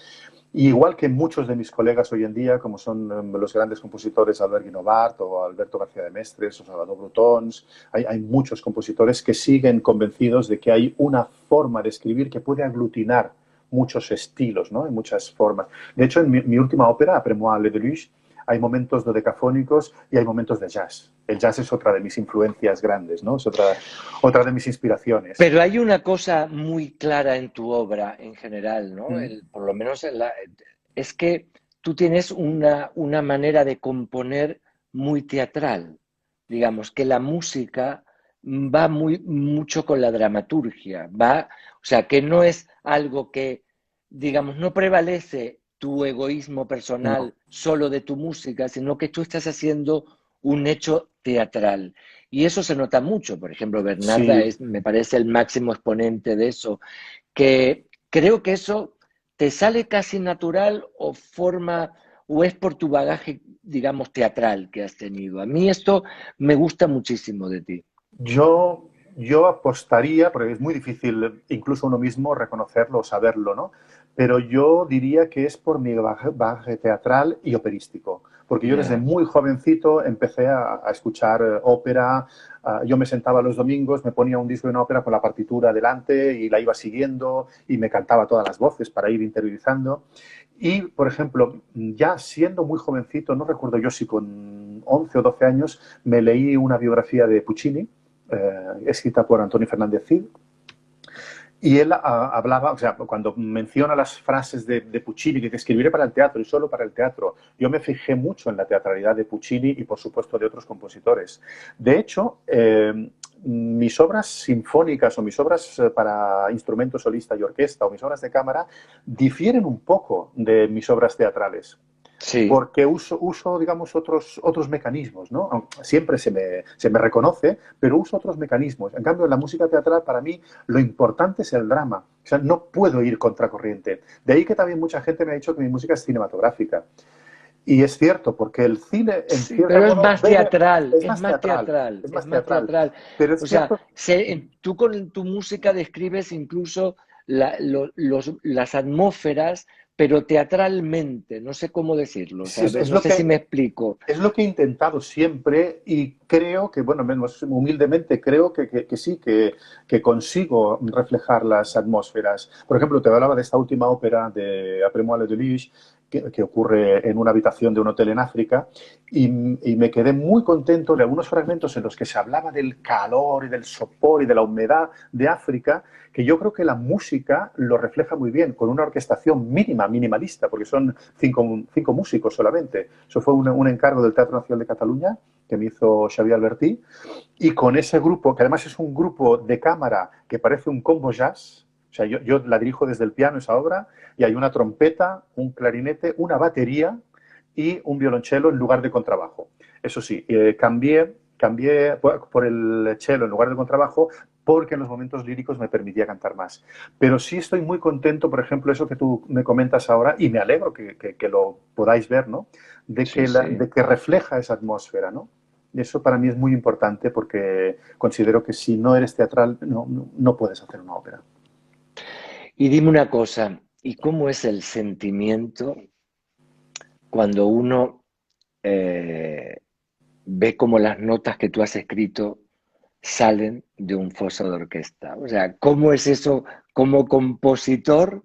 Speaker 2: Y igual que muchos de mis colegas hoy en día, como son los grandes compositores Albert Guinovart o Alberto García de Mestres o Salvador Brutons, hay muchos compositores que siguen convencidos de que hay una forma de escribir que puede aglutinar muchos estilos, ¿no? En muchas formas. De hecho, en mi última ópera, Après moi le déluge, hay momentos dodecafónicos y hay momentos de jazz. El jazz es otra de mis influencias grandes, ¿no? Es otra de mis inspiraciones.
Speaker 3: Pero hay una cosa muy clara en tu obra en general, ¿no? Por lo menos es que tú tienes una manera de componer muy teatral. Digamos que la música va mucho con la dramaturgia, o sea, que no es algo que, digamos, no prevalece tu egoísmo
Speaker 2: No.
Speaker 3: personal solo de tu música, sino que tú estás haciendo un hecho teatral. Y eso se nota mucho. Por ejemplo, Bernarda
Speaker 2: Sí,
Speaker 3: me parece el máximo exponente de eso, que creo que eso te sale casi natural o es por tu bagaje, digamos, teatral que has tenido. A mí esto me gusta muchísimo de ti.
Speaker 2: Yo apostaría, porque es muy difícil incluso uno mismo reconocerlo o saberlo, ¿no? Pero yo diría que es por mi bagaje teatral y operístico. Porque yo desde
Speaker 3: Ya.
Speaker 2: muy jovencito empecé a escuchar ópera. Yo me sentaba los domingos, me ponía un disco de una ópera con la partitura delante y la iba siguiendo y me cantaba todas las voces para ir interiorizando. Y, por ejemplo, ya siendo muy jovencito, no recuerdo yo si con 11 o 12 años, me leí una biografía de Puccini, escrita por Antonio Fernández Cid, y él hablaba, o sea, cuando menciona las frases de Puccini, que escribiré para el teatro y solo para el teatro, yo me fijé mucho en la teatralidad de Puccini y, por supuesto, de otros compositores. De hecho, mis obras sinfónicas o mis obras para instrumento solista y orquesta o mis obras de cámara difieren un poco de mis obras teatrales
Speaker 3: Sí,
Speaker 2: porque uso digamos, otros mecanismos, ¿no? Siempre se me reconoce, pero uso otros mecanismos. En cambio, en la música teatral, para mí, lo importante es el drama. O sea, no puedo ir contracorriente. De ahí que también mucha gente me ha dicho que mi música es cinematográfica. Y es cierto, porque el cine, en
Speaker 3: sí,
Speaker 2: cierto
Speaker 3: pero es
Speaker 2: modo,
Speaker 3: más teatral,
Speaker 2: es
Speaker 3: es
Speaker 2: más
Speaker 3: más
Speaker 2: teatral,
Speaker 3: teatral,
Speaker 2: es
Speaker 3: es
Speaker 2: más
Speaker 3: más
Speaker 2: teatral.
Speaker 3: teatral.
Speaker 2: Pero es
Speaker 3: O sea,
Speaker 2: cierto,
Speaker 3: tú con tu música describes incluso las atmósferas, pero teatralmente, no sé cómo decirlo,
Speaker 2: sí,
Speaker 3: ¿sabes? No sé si me explico.
Speaker 2: es lo que he intentado siempre y creo que, bueno, menos humildemente, creo que sí, que consigo reflejar las atmósferas. Por ejemplo, te hablaba de esta última ópera de Après moi le déluge, que ocurre en una habitación de un hotel en África, y me quedé muy contento de algunos fragmentos en los que se hablaba del calor y del sopor y de la humedad de África, que yo creo que la música lo refleja muy bien, con una orquestación minimalista, porque son cinco músicos solamente. Eso fue un encargo del Teatro Nacional de Cataluña que me hizo Xavier Albertí, y con ese grupo, que además es un grupo de cámara que parece un combo jazz, o sea, yo la dirijo desde el piano esa obra, y hay una trompeta, un clarinete, una batería y un violonchelo en lugar de contrabajo. Eso sí, cambié por el cello en lugar de contrabajo porque en los momentos líricos me permitía cantar más. Pero sí estoy muy contento, por ejemplo, eso que tú me comentas ahora, y me alegro que lo podáis ver, ¿no?
Speaker 3: Sí, sí.
Speaker 2: De que refleja esa atmósfera, ¿no? Y eso para mí es muy importante porque considero que si no eres teatral no puedes hacer una ópera.
Speaker 3: Y dime una cosa, ¿y cómo es el sentimiento cuando uno eh, ve cómo las notas que tú has escrito salen de un foso de orquesta? O sea, ¿cómo es eso como compositor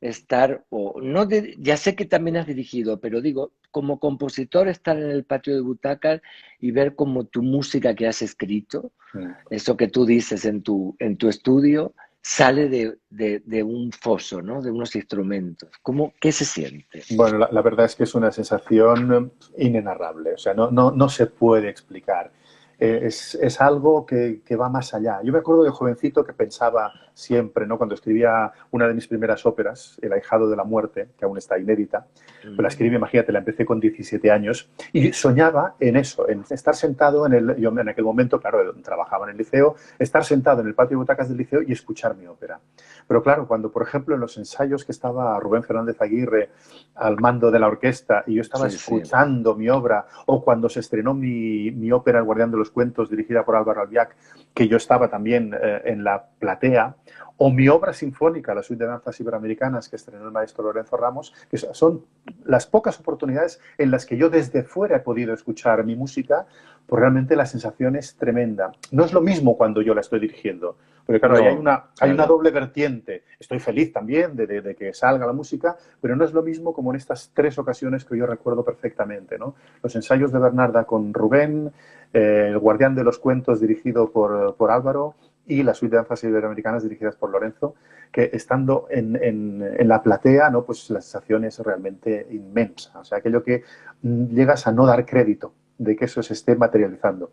Speaker 3: estar, o no ya sé que también has dirigido, pero digo, como compositor estar en el patio de butacas y ver cómo tu música que has escrito,
Speaker 2: Mm.
Speaker 3: eso que tú dices en tu estudio, sale de un foso, ¿no? De unos instrumentos. ¿Cómo, qué se siente?
Speaker 2: Bueno, la verdad es que es una sensación inenarrable, o sea, no se puede explicar. Es algo que va más allá. Yo me acuerdo de jovencito que pensaba siempre, ¿no? Cuando escribía una de mis primeras óperas, El ahijado de la muerte, que aún está inédita, pues la
Speaker 3: Mm.
Speaker 2: escribí, imagínate, la empecé con 17 años y soñaba en eso, en estar sentado yo en aquel momento, claro, trabajaba en el liceo, estar sentado en el patio de butacas del liceo y escuchar mi ópera. Pero claro, cuando, por ejemplo, en los ensayos que estaba Rubén Fernández Aguirre al mando de la orquesta y yo estaba
Speaker 3: Sí, sí.
Speaker 2: escuchando mi obra, o cuando se estrenó mi ópera El guardián de los cuentos, dirigida por Álvaro Albiac, que yo estaba también en la platea, o mi obra sinfónica, la suite de danzas iberoamericanas que estrenó el maestro Lorenzo Ramos, que son las pocas oportunidades en las que yo desde fuera he podido escuchar mi música, pues realmente la sensación es tremenda. No es lo mismo cuando yo la estoy dirigiendo, porque claro, ahí
Speaker 3: No,
Speaker 2: hay una
Speaker 3: claro.
Speaker 2: doble vertiente. Estoy feliz también de que salga la música, pero no es lo mismo como en estas 3 ocasiones que yo recuerdo perfectamente, ¿no? Los ensayos de Bernarda con Rubén, El guardián de los cuentos dirigido por Álvaro y la suite de danzas iberoamericanas dirigidas por Lorenzo, que estando en la platea, ¿no? Pues la sensación es realmente inmensa. O sea, aquello que llegas a no dar crédito de que eso se esté materializando.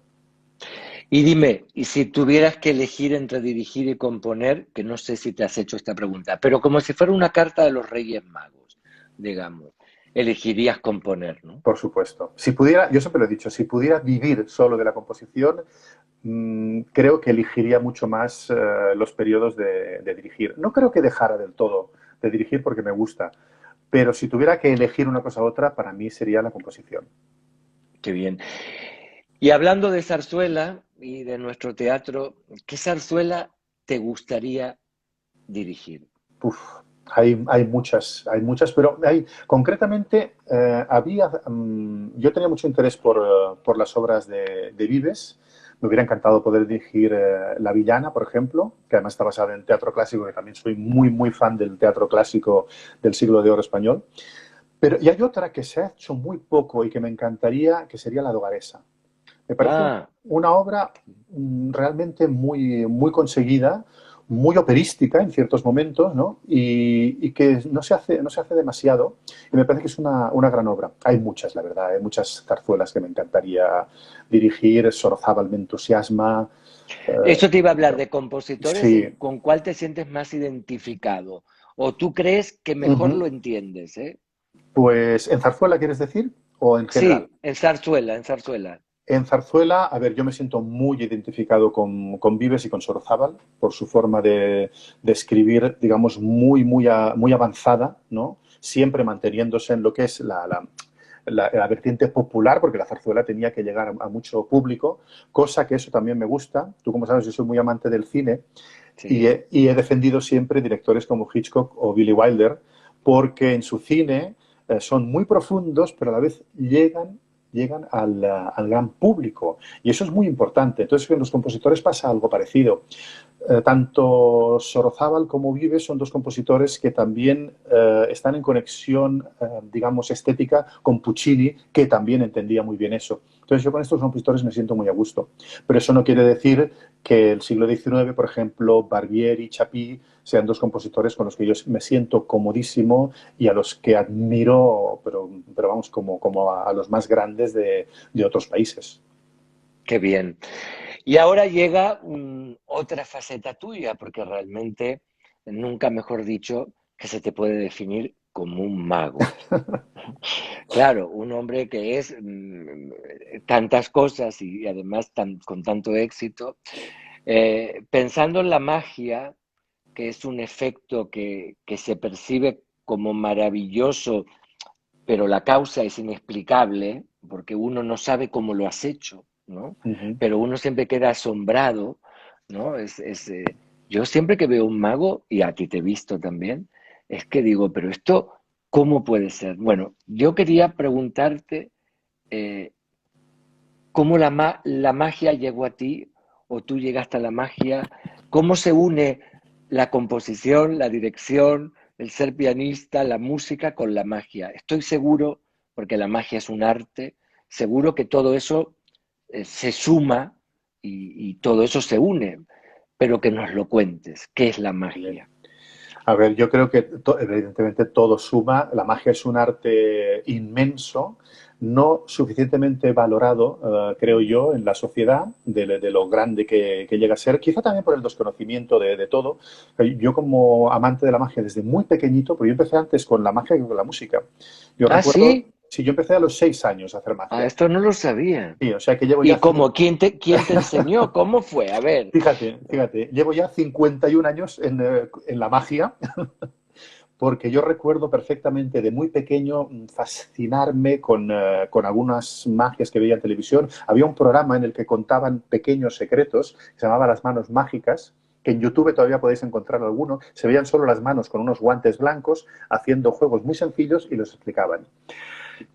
Speaker 3: Y dime, y si tuvieras que elegir entre dirigir y componer, que no sé si te has hecho esta pregunta, pero como si fuera una carta de los Reyes Magos, digamos, elegirías componer, ¿no?
Speaker 2: Por supuesto. Si pudiera, yo siempre lo he dicho, si pudiera vivir solo de la composición, creo que elegiría mucho más los periodos de dirigir. No creo que dejara del todo de dirigir porque me gusta, pero si tuviera que elegir una cosa u otra, para mí sería la composición.
Speaker 3: Qué bien. Y hablando de zarzuela y de nuestro teatro, ¿qué zarzuela te gustaría dirigir?
Speaker 2: Uf, hay muchas, pero concretamente yo tenía mucho interés por las obras de Vives. Me hubiera encantado poder dirigir La Villana, por ejemplo, que además está basada en teatro clásico, que también soy muy fan del teatro clásico del siglo de oro español. Pero y hay otra que se ha hecho muy poco y que me encantaría, que sería La Dogaresa. Me parece
Speaker 3: Ah,
Speaker 2: una obra realmente muy conseguida, muy operística en ciertos momentos, ¿no? Y que no se hace demasiado. Y me parece que es una gran obra. Hay muchas, la verdad, hay muchas zarzuelas que me encantaría dirigir. Sorozábal me entusiasma.
Speaker 3: eso te iba a hablar de compositores,
Speaker 2: Sí.
Speaker 3: ¿con cuál te sientes más identificado? ¿O tú crees que mejor
Speaker 2: Ujú.
Speaker 3: lo entiendes, eh?
Speaker 2: Pues, ¿en zarzuela quieres decir? ¿O en general?
Speaker 3: Sí, en zarzuela, en zarzuela.
Speaker 2: En zarzuela, a ver, yo me siento muy identificado con Vives y con Sorozábal por su forma de escribir, digamos, muy avanzada, ¿no? Siempre manteniéndose en lo que es la vertiente popular, porque la zarzuela tenía que llegar a mucho público, cosa que eso también me gusta. Tú, como sabes, yo soy muy amante del cine
Speaker 3: Sí.
Speaker 2: y he defendido siempre directores como Hitchcock o Billy Wilder, porque en su cine son muy profundos, pero a la vez llegan al gran público. Y eso es muy importante. Entonces, en los compositores pasa algo parecido. Tanto Sorozábal como Vives son dos compositores que también están en conexión, digamos, estética con Puccini, que también entendía muy bien eso. Entonces yo con estos compositores me siento muy a gusto. Pero eso no quiere decir que el siglo XIX, por ejemplo, Barbieri y Chapí sean dos compositores con los que yo me siento comodísimo y a los que admiro, pero vamos, como a los más grandes de otros países.
Speaker 3: Qué bien. Y ahora llega otra faceta tuya, porque realmente, nunca mejor dicho, que se te puede definir como un mago. Claro, un hombre que es tantas cosas y además con tanto éxito. Pensando en la magia, que es un efecto que se percibe como maravilloso, pero la causa es inexplicable, porque uno no sabe cómo lo has hecho, ¿no?
Speaker 2: Ujú.
Speaker 3: Pero uno siempre queda asombrado, ¿no? Yo siempre que veo un mago, y a ti te he visto también, es que digo, pero esto, ¿cómo puede ser? Bueno, yo quería preguntarte eh, cómo la magia llegó a ti, o tú llegaste a la magia, cómo se une la composición, la dirección, el ser pianista, la música con la magia. Estoy seguro, porque la magia es un arte, seguro que todo eso se suma y todo eso se une, pero que nos lo cuentes. ¿Qué es la
Speaker 2: Bien.
Speaker 3: magia?
Speaker 2: A ver, yo creo que evidentemente todo suma. La magia es un arte inmenso, no suficientemente valorado, creo yo, en la sociedad, de lo grande que llega a ser, quizá también por el desconocimiento de todo. Yo como amante de la magia desde muy pequeñito, pues yo empecé antes con la magia que con la música. Yo
Speaker 3: Ah,
Speaker 2: recuerdo,
Speaker 3: sí.
Speaker 2: sí, yo empecé a los 6 años a hacer
Speaker 3: Ah,
Speaker 2: magia.
Speaker 3: esto no lo sabía.
Speaker 2: Sí, o sea que llevo
Speaker 3: ¿Y
Speaker 2: ya
Speaker 3: cómo? Quién te enseñó? ¿Cómo fue? A ver.
Speaker 2: Fíjate, llevo ya 51 años en la magia, porque yo recuerdo perfectamente de muy pequeño fascinarme con algunas magias que veía en televisión. Había un programa en el que contaban pequeños secretos, que se llamaba Las Manos Mágicas, que en YouTube todavía podéis encontrar alguno. Se veían solo las manos con unos guantes blancos haciendo juegos muy sencillos y los explicaban.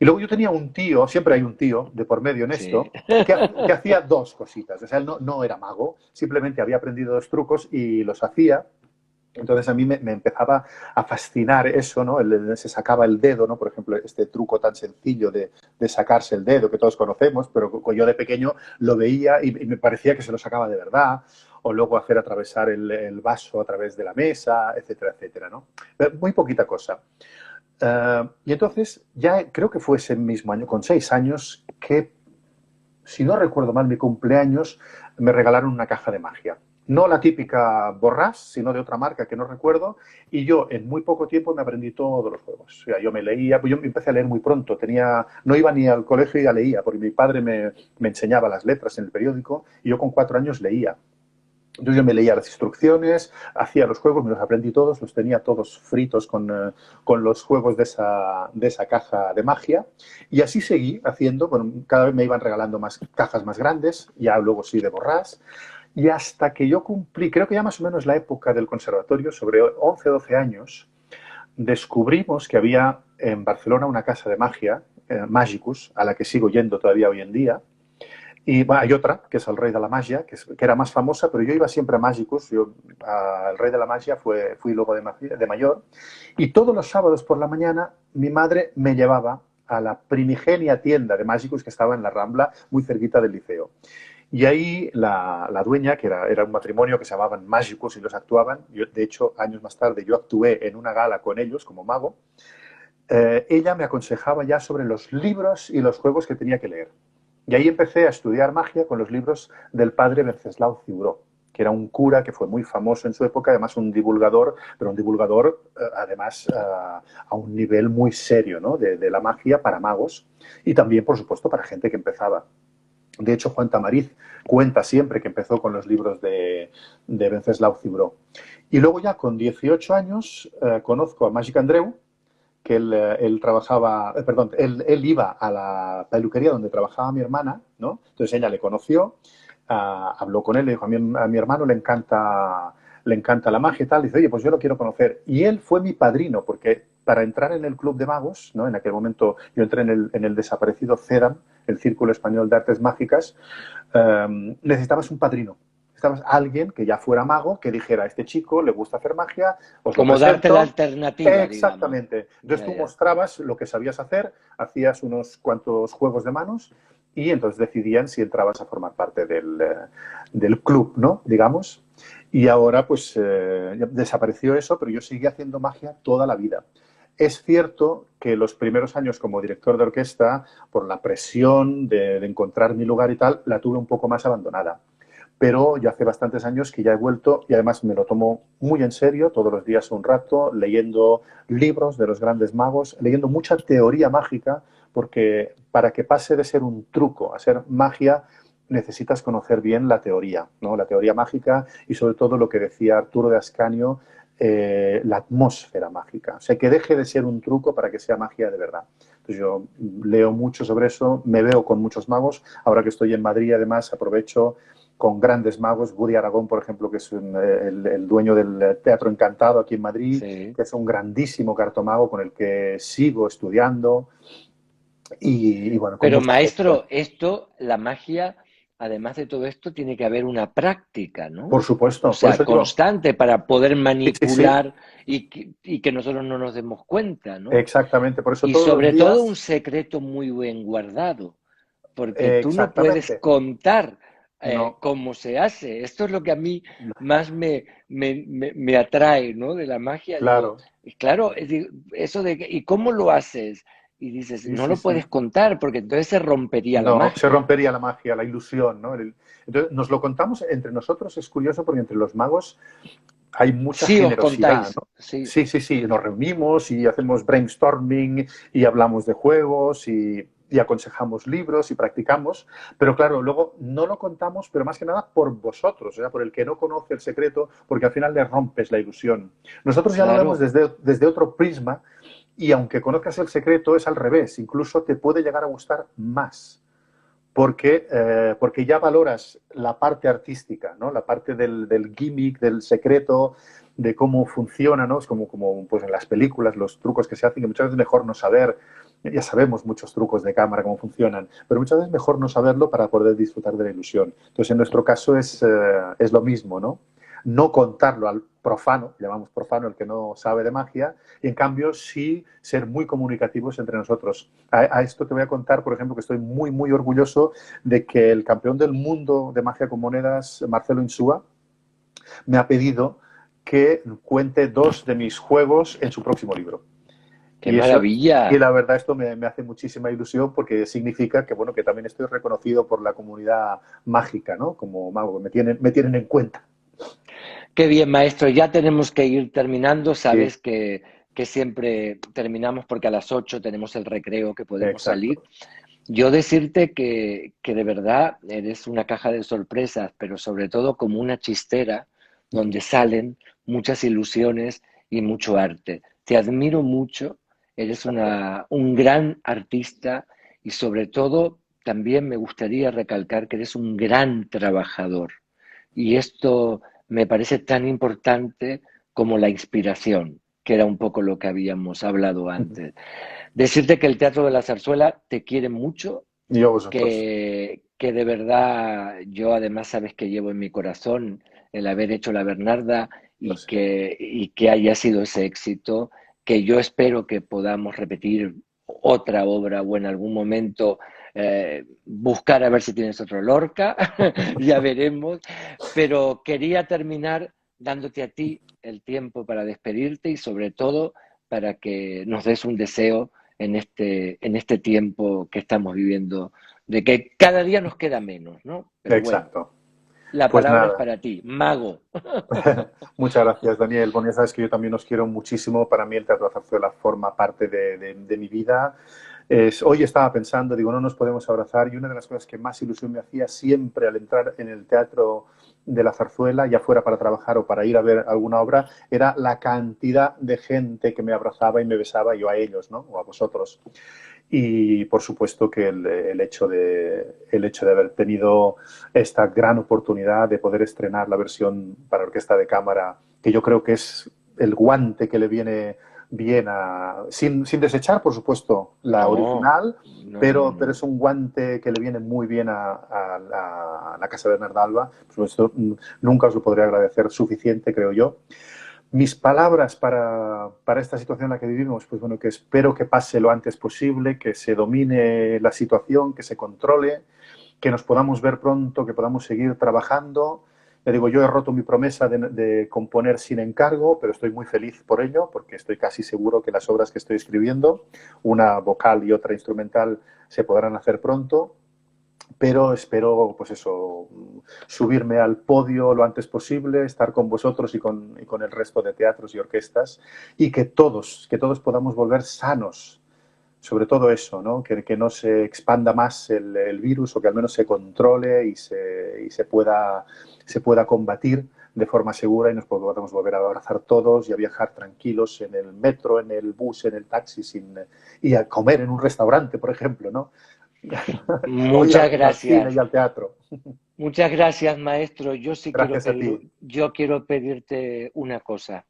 Speaker 2: Y luego yo tenía un tío, siempre hay un tío de por medio en
Speaker 3: Sí.
Speaker 2: esto, que hacía dos cositas. O sea, él no era mago, simplemente había aprendido dos trucos y los hacía. Entonces a mí me empezaba a fascinar eso, ¿no? Se sacaba el dedo, ¿no? Por ejemplo, este truco tan sencillo de sacarse el dedo que todos conocemos, pero yo de pequeño lo veía y me parecía que se lo sacaba de verdad. O luego hacer atravesar el vaso a través de la mesa, etcétera, etcétera, ¿no? Pero muy poquita cosa. Y entonces, ya creo que fue ese mismo año, con 6 años, que, si no recuerdo mal, mi cumpleaños, me regalaron una caja de magia. No la típica Borrás, sino de otra marca que no recuerdo, y yo en muy poco tiempo me aprendí todos los juegos. O sea, yo me leía, pues yo empecé a leer muy pronto, no iba ni al colegio y ya leía, porque mi padre me enseñaba las letras en el periódico, y yo con 4 años leía. Entonces yo me leía las instrucciones, hacía los juegos, me los aprendí todos, los tenía todos fritos con los juegos de esa caja de magia. Y así seguí haciendo, bueno, cada vez me iban regalando más cajas más grandes, ya luego sí de borrás. Y hasta que yo cumplí, creo que ya más o menos la época del conservatorio, sobre 11 o 12 años, descubrimos que había en Barcelona una casa de magia, Magicus, a la que sigo yendo todavía hoy en día. Y bueno, hay otra, que es el Rey de la Magia, que era más famosa, pero yo iba siempre a Magicus. Al Rey de la Magia fui luego de mayor. Y todos los sábados por la mañana mi madre me llevaba a la primigenia tienda de Magicus que estaba en la Rambla, muy cerquita del liceo. Y ahí la dueña, que era un matrimonio que se llamaban Magicus y los actuaban, de hecho, años más tarde yo actué en una gala con ellos como mago, ella me aconsejaba ya sobre los libros y los juegos que tenía que leer. Y ahí empecé a estudiar magia con los libros del padre Wenceslao Ciuró, que era un cura que fue muy famoso en su época, además un divulgador, pero un divulgador además a un nivel muy serio, ¿no? de la magia para magos y también, por supuesto, para gente que empezaba. De hecho, Juan Tamariz cuenta siempre que empezó con los libros de Wenceslao Ciuró. Y luego ya con 18 años conozco a Magic Andreu, que él trabajaba, perdón, él iba a la peluquería donde trabajaba mi hermana, ¿no? Entonces ella le conoció, habló con él, le dijo, a mi hermano le encanta la magia y tal, dice, oye, pues yo lo quiero conocer. Y él fue mi padrino, porque para entrar en el Club de Magos, ¿no? En aquel momento yo entré en el desaparecido CEDAM, el Círculo Español de Artes Mágicas, necesitabas un padrino. Necesitabas alguien que ya fuera mago, que dijera, a este chico le gusta hacer magia, os lo
Speaker 3: Como darte la
Speaker 2: presento.
Speaker 3: alternativa, digamos.
Speaker 2: Exactamente. Entonces
Speaker 3: Ya,
Speaker 2: tú
Speaker 3: ya.
Speaker 2: mostrabas lo que sabías hacer, hacías unos cuantos juegos de manos y entonces decidían si entrabas a formar parte del club, ¿no? Digamos. Y ahora pues desapareció eso, pero yo seguí haciendo magia toda la vida. Es cierto que los primeros años como director de orquesta, por la presión de encontrar mi lugar y tal, la tuve un poco más abandonada. Pero ya hace bastantes años que ya he vuelto y además me lo tomo muy en serio, todos los días un rato, leyendo libros de los grandes magos, leyendo mucha teoría mágica, porque para que pase de ser un truco a ser magia, necesitas conocer bien la teoría, ¿no? La teoría mágica y sobre todo lo que decía Arturo de Ascanio, la atmósfera mágica. O sea, que deje de ser un truco para que sea magia de verdad. Entonces yo leo mucho sobre eso, me veo con muchos magos. Ahora que estoy en Madrid, además, aprovecho con grandes magos. Woody Aragón, por ejemplo, que es el dueño del Teatro Encantado aquí en Madrid,
Speaker 3: Sí.
Speaker 2: que es un grandísimo cartomago con el que sigo estudiando y bueno, con
Speaker 3: Pero
Speaker 2: mucha gente.
Speaker 3: maestro, esto, la magia, además de todo esto, tiene que haber una práctica, ¿no?
Speaker 2: Por
Speaker 3: O
Speaker 2: supuesto, por
Speaker 3: sea,
Speaker 2: eso digo,
Speaker 3: constante para poder
Speaker 2: sí, sí, sí,
Speaker 3: manipular y que nosotros no nos demos cuenta, ¿no?
Speaker 2: exactamente, por eso
Speaker 3: Y
Speaker 2: todos los
Speaker 3: sobre todo un
Speaker 2: días,
Speaker 3: secreto muy bien guardado, porque tú no puedes
Speaker 2: exactamente,
Speaker 3: contar
Speaker 2: no,
Speaker 3: cómo se hace. Esto es lo que a mí más me atrae, ¿no? De la magia. Digo,
Speaker 2: claro,
Speaker 3: claro, eso de ¿y cómo lo haces? Y dices,
Speaker 2: sí,
Speaker 3: no
Speaker 2: sí,
Speaker 3: lo
Speaker 2: sí.
Speaker 3: puedes contar porque entonces se rompería la
Speaker 2: No, se
Speaker 3: magia.
Speaker 2: rompería la magia, la ilusión, ¿no? Entonces, nos lo contamos entre nosotros, es curioso porque entre los magos hay mucha
Speaker 3: Sí os
Speaker 2: generosidad,
Speaker 3: contáis,
Speaker 2: ¿no?
Speaker 3: sí,
Speaker 2: Sí, sí, sí, nos reunimos y hacemos brainstorming y hablamos de juegos y aconsejamos libros y practicamos, pero claro, luego no lo contamos, pero más que nada por vosotros, o sea, por el que no conoce el secreto, porque al final le rompes la ilusión. Nosotros ya lo vemos
Speaker 3: claro.
Speaker 2: desde otro prisma y aunque conozcas el secreto es al revés, incluso te puede llegar a gustar más porque ya valoras la parte artística, ¿no? La parte del gimmick, del secreto, de cómo funciona, ¿no? Es como pues en las películas, los trucos que se hacen, que muchas veces es mejor no saber, ya sabemos muchos trucos de cámara, cómo funcionan, pero muchas veces es mejor no saberlo para poder disfrutar de la ilusión. Entonces, en nuestro caso es lo mismo, ¿no? No contarlo al profano, llamamos profano el que no sabe de magia, y en cambio sí ser muy comunicativos entre nosotros. A esto te voy a contar, por ejemplo, que estoy muy, muy orgulloso de que el campeón del mundo de magia con monedas, Marcelo Insúa, me ha pedido que cuente dos de mis juegos en su próximo libro.
Speaker 3: ¡Qué
Speaker 2: Y eso, y
Speaker 3: maravilla!
Speaker 2: la verdad esto me hace muchísima ilusión porque significa que, bueno, que también estoy reconocido por la comunidad mágica, ¿no? Como mago, me tienen en cuenta.
Speaker 3: Qué bien, maestro. Ya tenemos que ir terminando.
Speaker 2: Sí,
Speaker 3: Sabes que siempre terminamos porque a las 8 tenemos el recreo que podemos salir.
Speaker 2: exacto.
Speaker 3: Yo decirte que de verdad eres una caja de sorpresas, pero sobre todo como una chistera donde salen muchas ilusiones y mucho arte. Te admiro mucho, eres
Speaker 2: Gracias.
Speaker 3: un gran artista y sobre todo también me gustaría recalcar que eres un gran trabajador. Y esto me parece tan importante como la inspiración, que era un poco lo que habíamos hablado antes. Decirte que el Teatro de la Zarzuela te quiere mucho,
Speaker 2: Y a vosotros.
Speaker 3: que de verdad yo además sabes que llevo en mi corazón el haber hecho la Bernarda
Speaker 2: Lo sé.
Speaker 3: y que haya sido ese éxito, que yo espero que podamos repetir otra obra o en algún momento buscar a ver si tienes otro Lorca, ya veremos, pero quería terminar dándote a ti el tiempo para despedirte y sobre todo para que nos des un deseo en este tiempo que estamos viviendo, de que cada día nos queda menos, ¿no? Pero bueno,
Speaker 2: Exacto.
Speaker 3: la
Speaker 2: Pues
Speaker 3: palabra es
Speaker 2: nada.
Speaker 3: para ti, mago.
Speaker 2: Muchas gracias, Daniel. Bueno, ya sabes que yo también os quiero muchísimo. Para mí el Teatro Zarzuela forma parte de mi vida. Hoy estaba pensando, digo, no nos podemos abrazar y una de las cosas que más ilusión me hacía siempre al entrar en el Teatro de la Zarzuela, ya fuera para trabajar o para ir a ver alguna obra, era la cantidad de gente que me abrazaba y me besaba, yo a ellos, ¿no? O a vosotros. Y por supuesto que el hecho de haber tenido esta gran oportunidad de poder estrenar la versión para orquesta de cámara, que yo creo que es el guante que le viene bien sin desechar, por supuesto, la
Speaker 3: No,
Speaker 2: original,
Speaker 3: no, no,
Speaker 2: pero
Speaker 3: no.
Speaker 2: es un guante que le viene muy bien a la Casa Bernarda Alba. Por supuesto, nunca os lo podré agradecer suficiente, creo yo. Mis palabras para esta situación en la que vivimos, pues bueno, que espero que pase lo antes posible, que se domine la situación, que se controle, que nos podamos ver pronto, que podamos seguir trabajando. Le digo, yo he roto mi promesa de componer sin encargo, pero estoy muy feliz por ello, porque estoy casi seguro que las obras que estoy escribiendo, una vocal y otra instrumental, se podrán hacer pronto, pero espero, pues eso, subirme al podio lo antes posible, estar con vosotros y con el resto de teatros y orquestas y que todos podamos volver sanos, sobre todo eso, ¿no? Que no se expanda más el virus o que al menos se controle y se pueda combatir de forma segura y nos podamos volver a abrazar todos y a viajar tranquilos en el metro, en el bus, en el taxi y a comer en un restaurante, por ejemplo, ¿no? O ir
Speaker 3: Muchas
Speaker 2: al cine y
Speaker 3: gracias.
Speaker 2: al teatro.
Speaker 3: Muchas gracias, maestro. Yo sí
Speaker 2: Gracias a ti.
Speaker 3: yo quiero pedirte una cosa,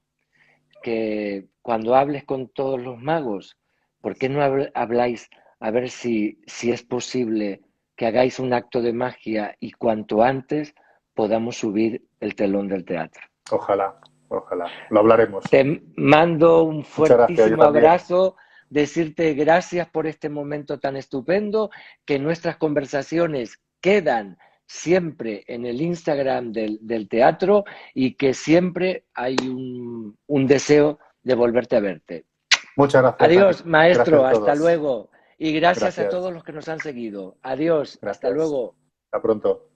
Speaker 3: que cuando hables con todos los magos, ¿por qué no habláis a ver si es posible que hagáis un acto de magia y cuanto antes podamos subir el telón del teatro?
Speaker 2: Ojalá, ojalá. Lo hablaremos.
Speaker 3: Te mando un
Speaker 2: Muchas gracias, yo
Speaker 3: fuertísimo
Speaker 2: también.
Speaker 3: abrazo, decirte gracias por este momento tan estupendo, que nuestras conversaciones quedan siempre en el Instagram del teatro y que siempre hay un deseo de volverte a verte.
Speaker 2: Muchas gracias, Dani.
Speaker 3: Adiós,
Speaker 2: Gracias
Speaker 3: maestro,
Speaker 2: a
Speaker 3: hasta
Speaker 2: todos.
Speaker 3: luego. Y gracias a
Speaker 2: Gracias,
Speaker 3: todos los que nos han seguido. Adiós, hasta
Speaker 2: gracias.
Speaker 3: luego.
Speaker 2: Hasta pronto.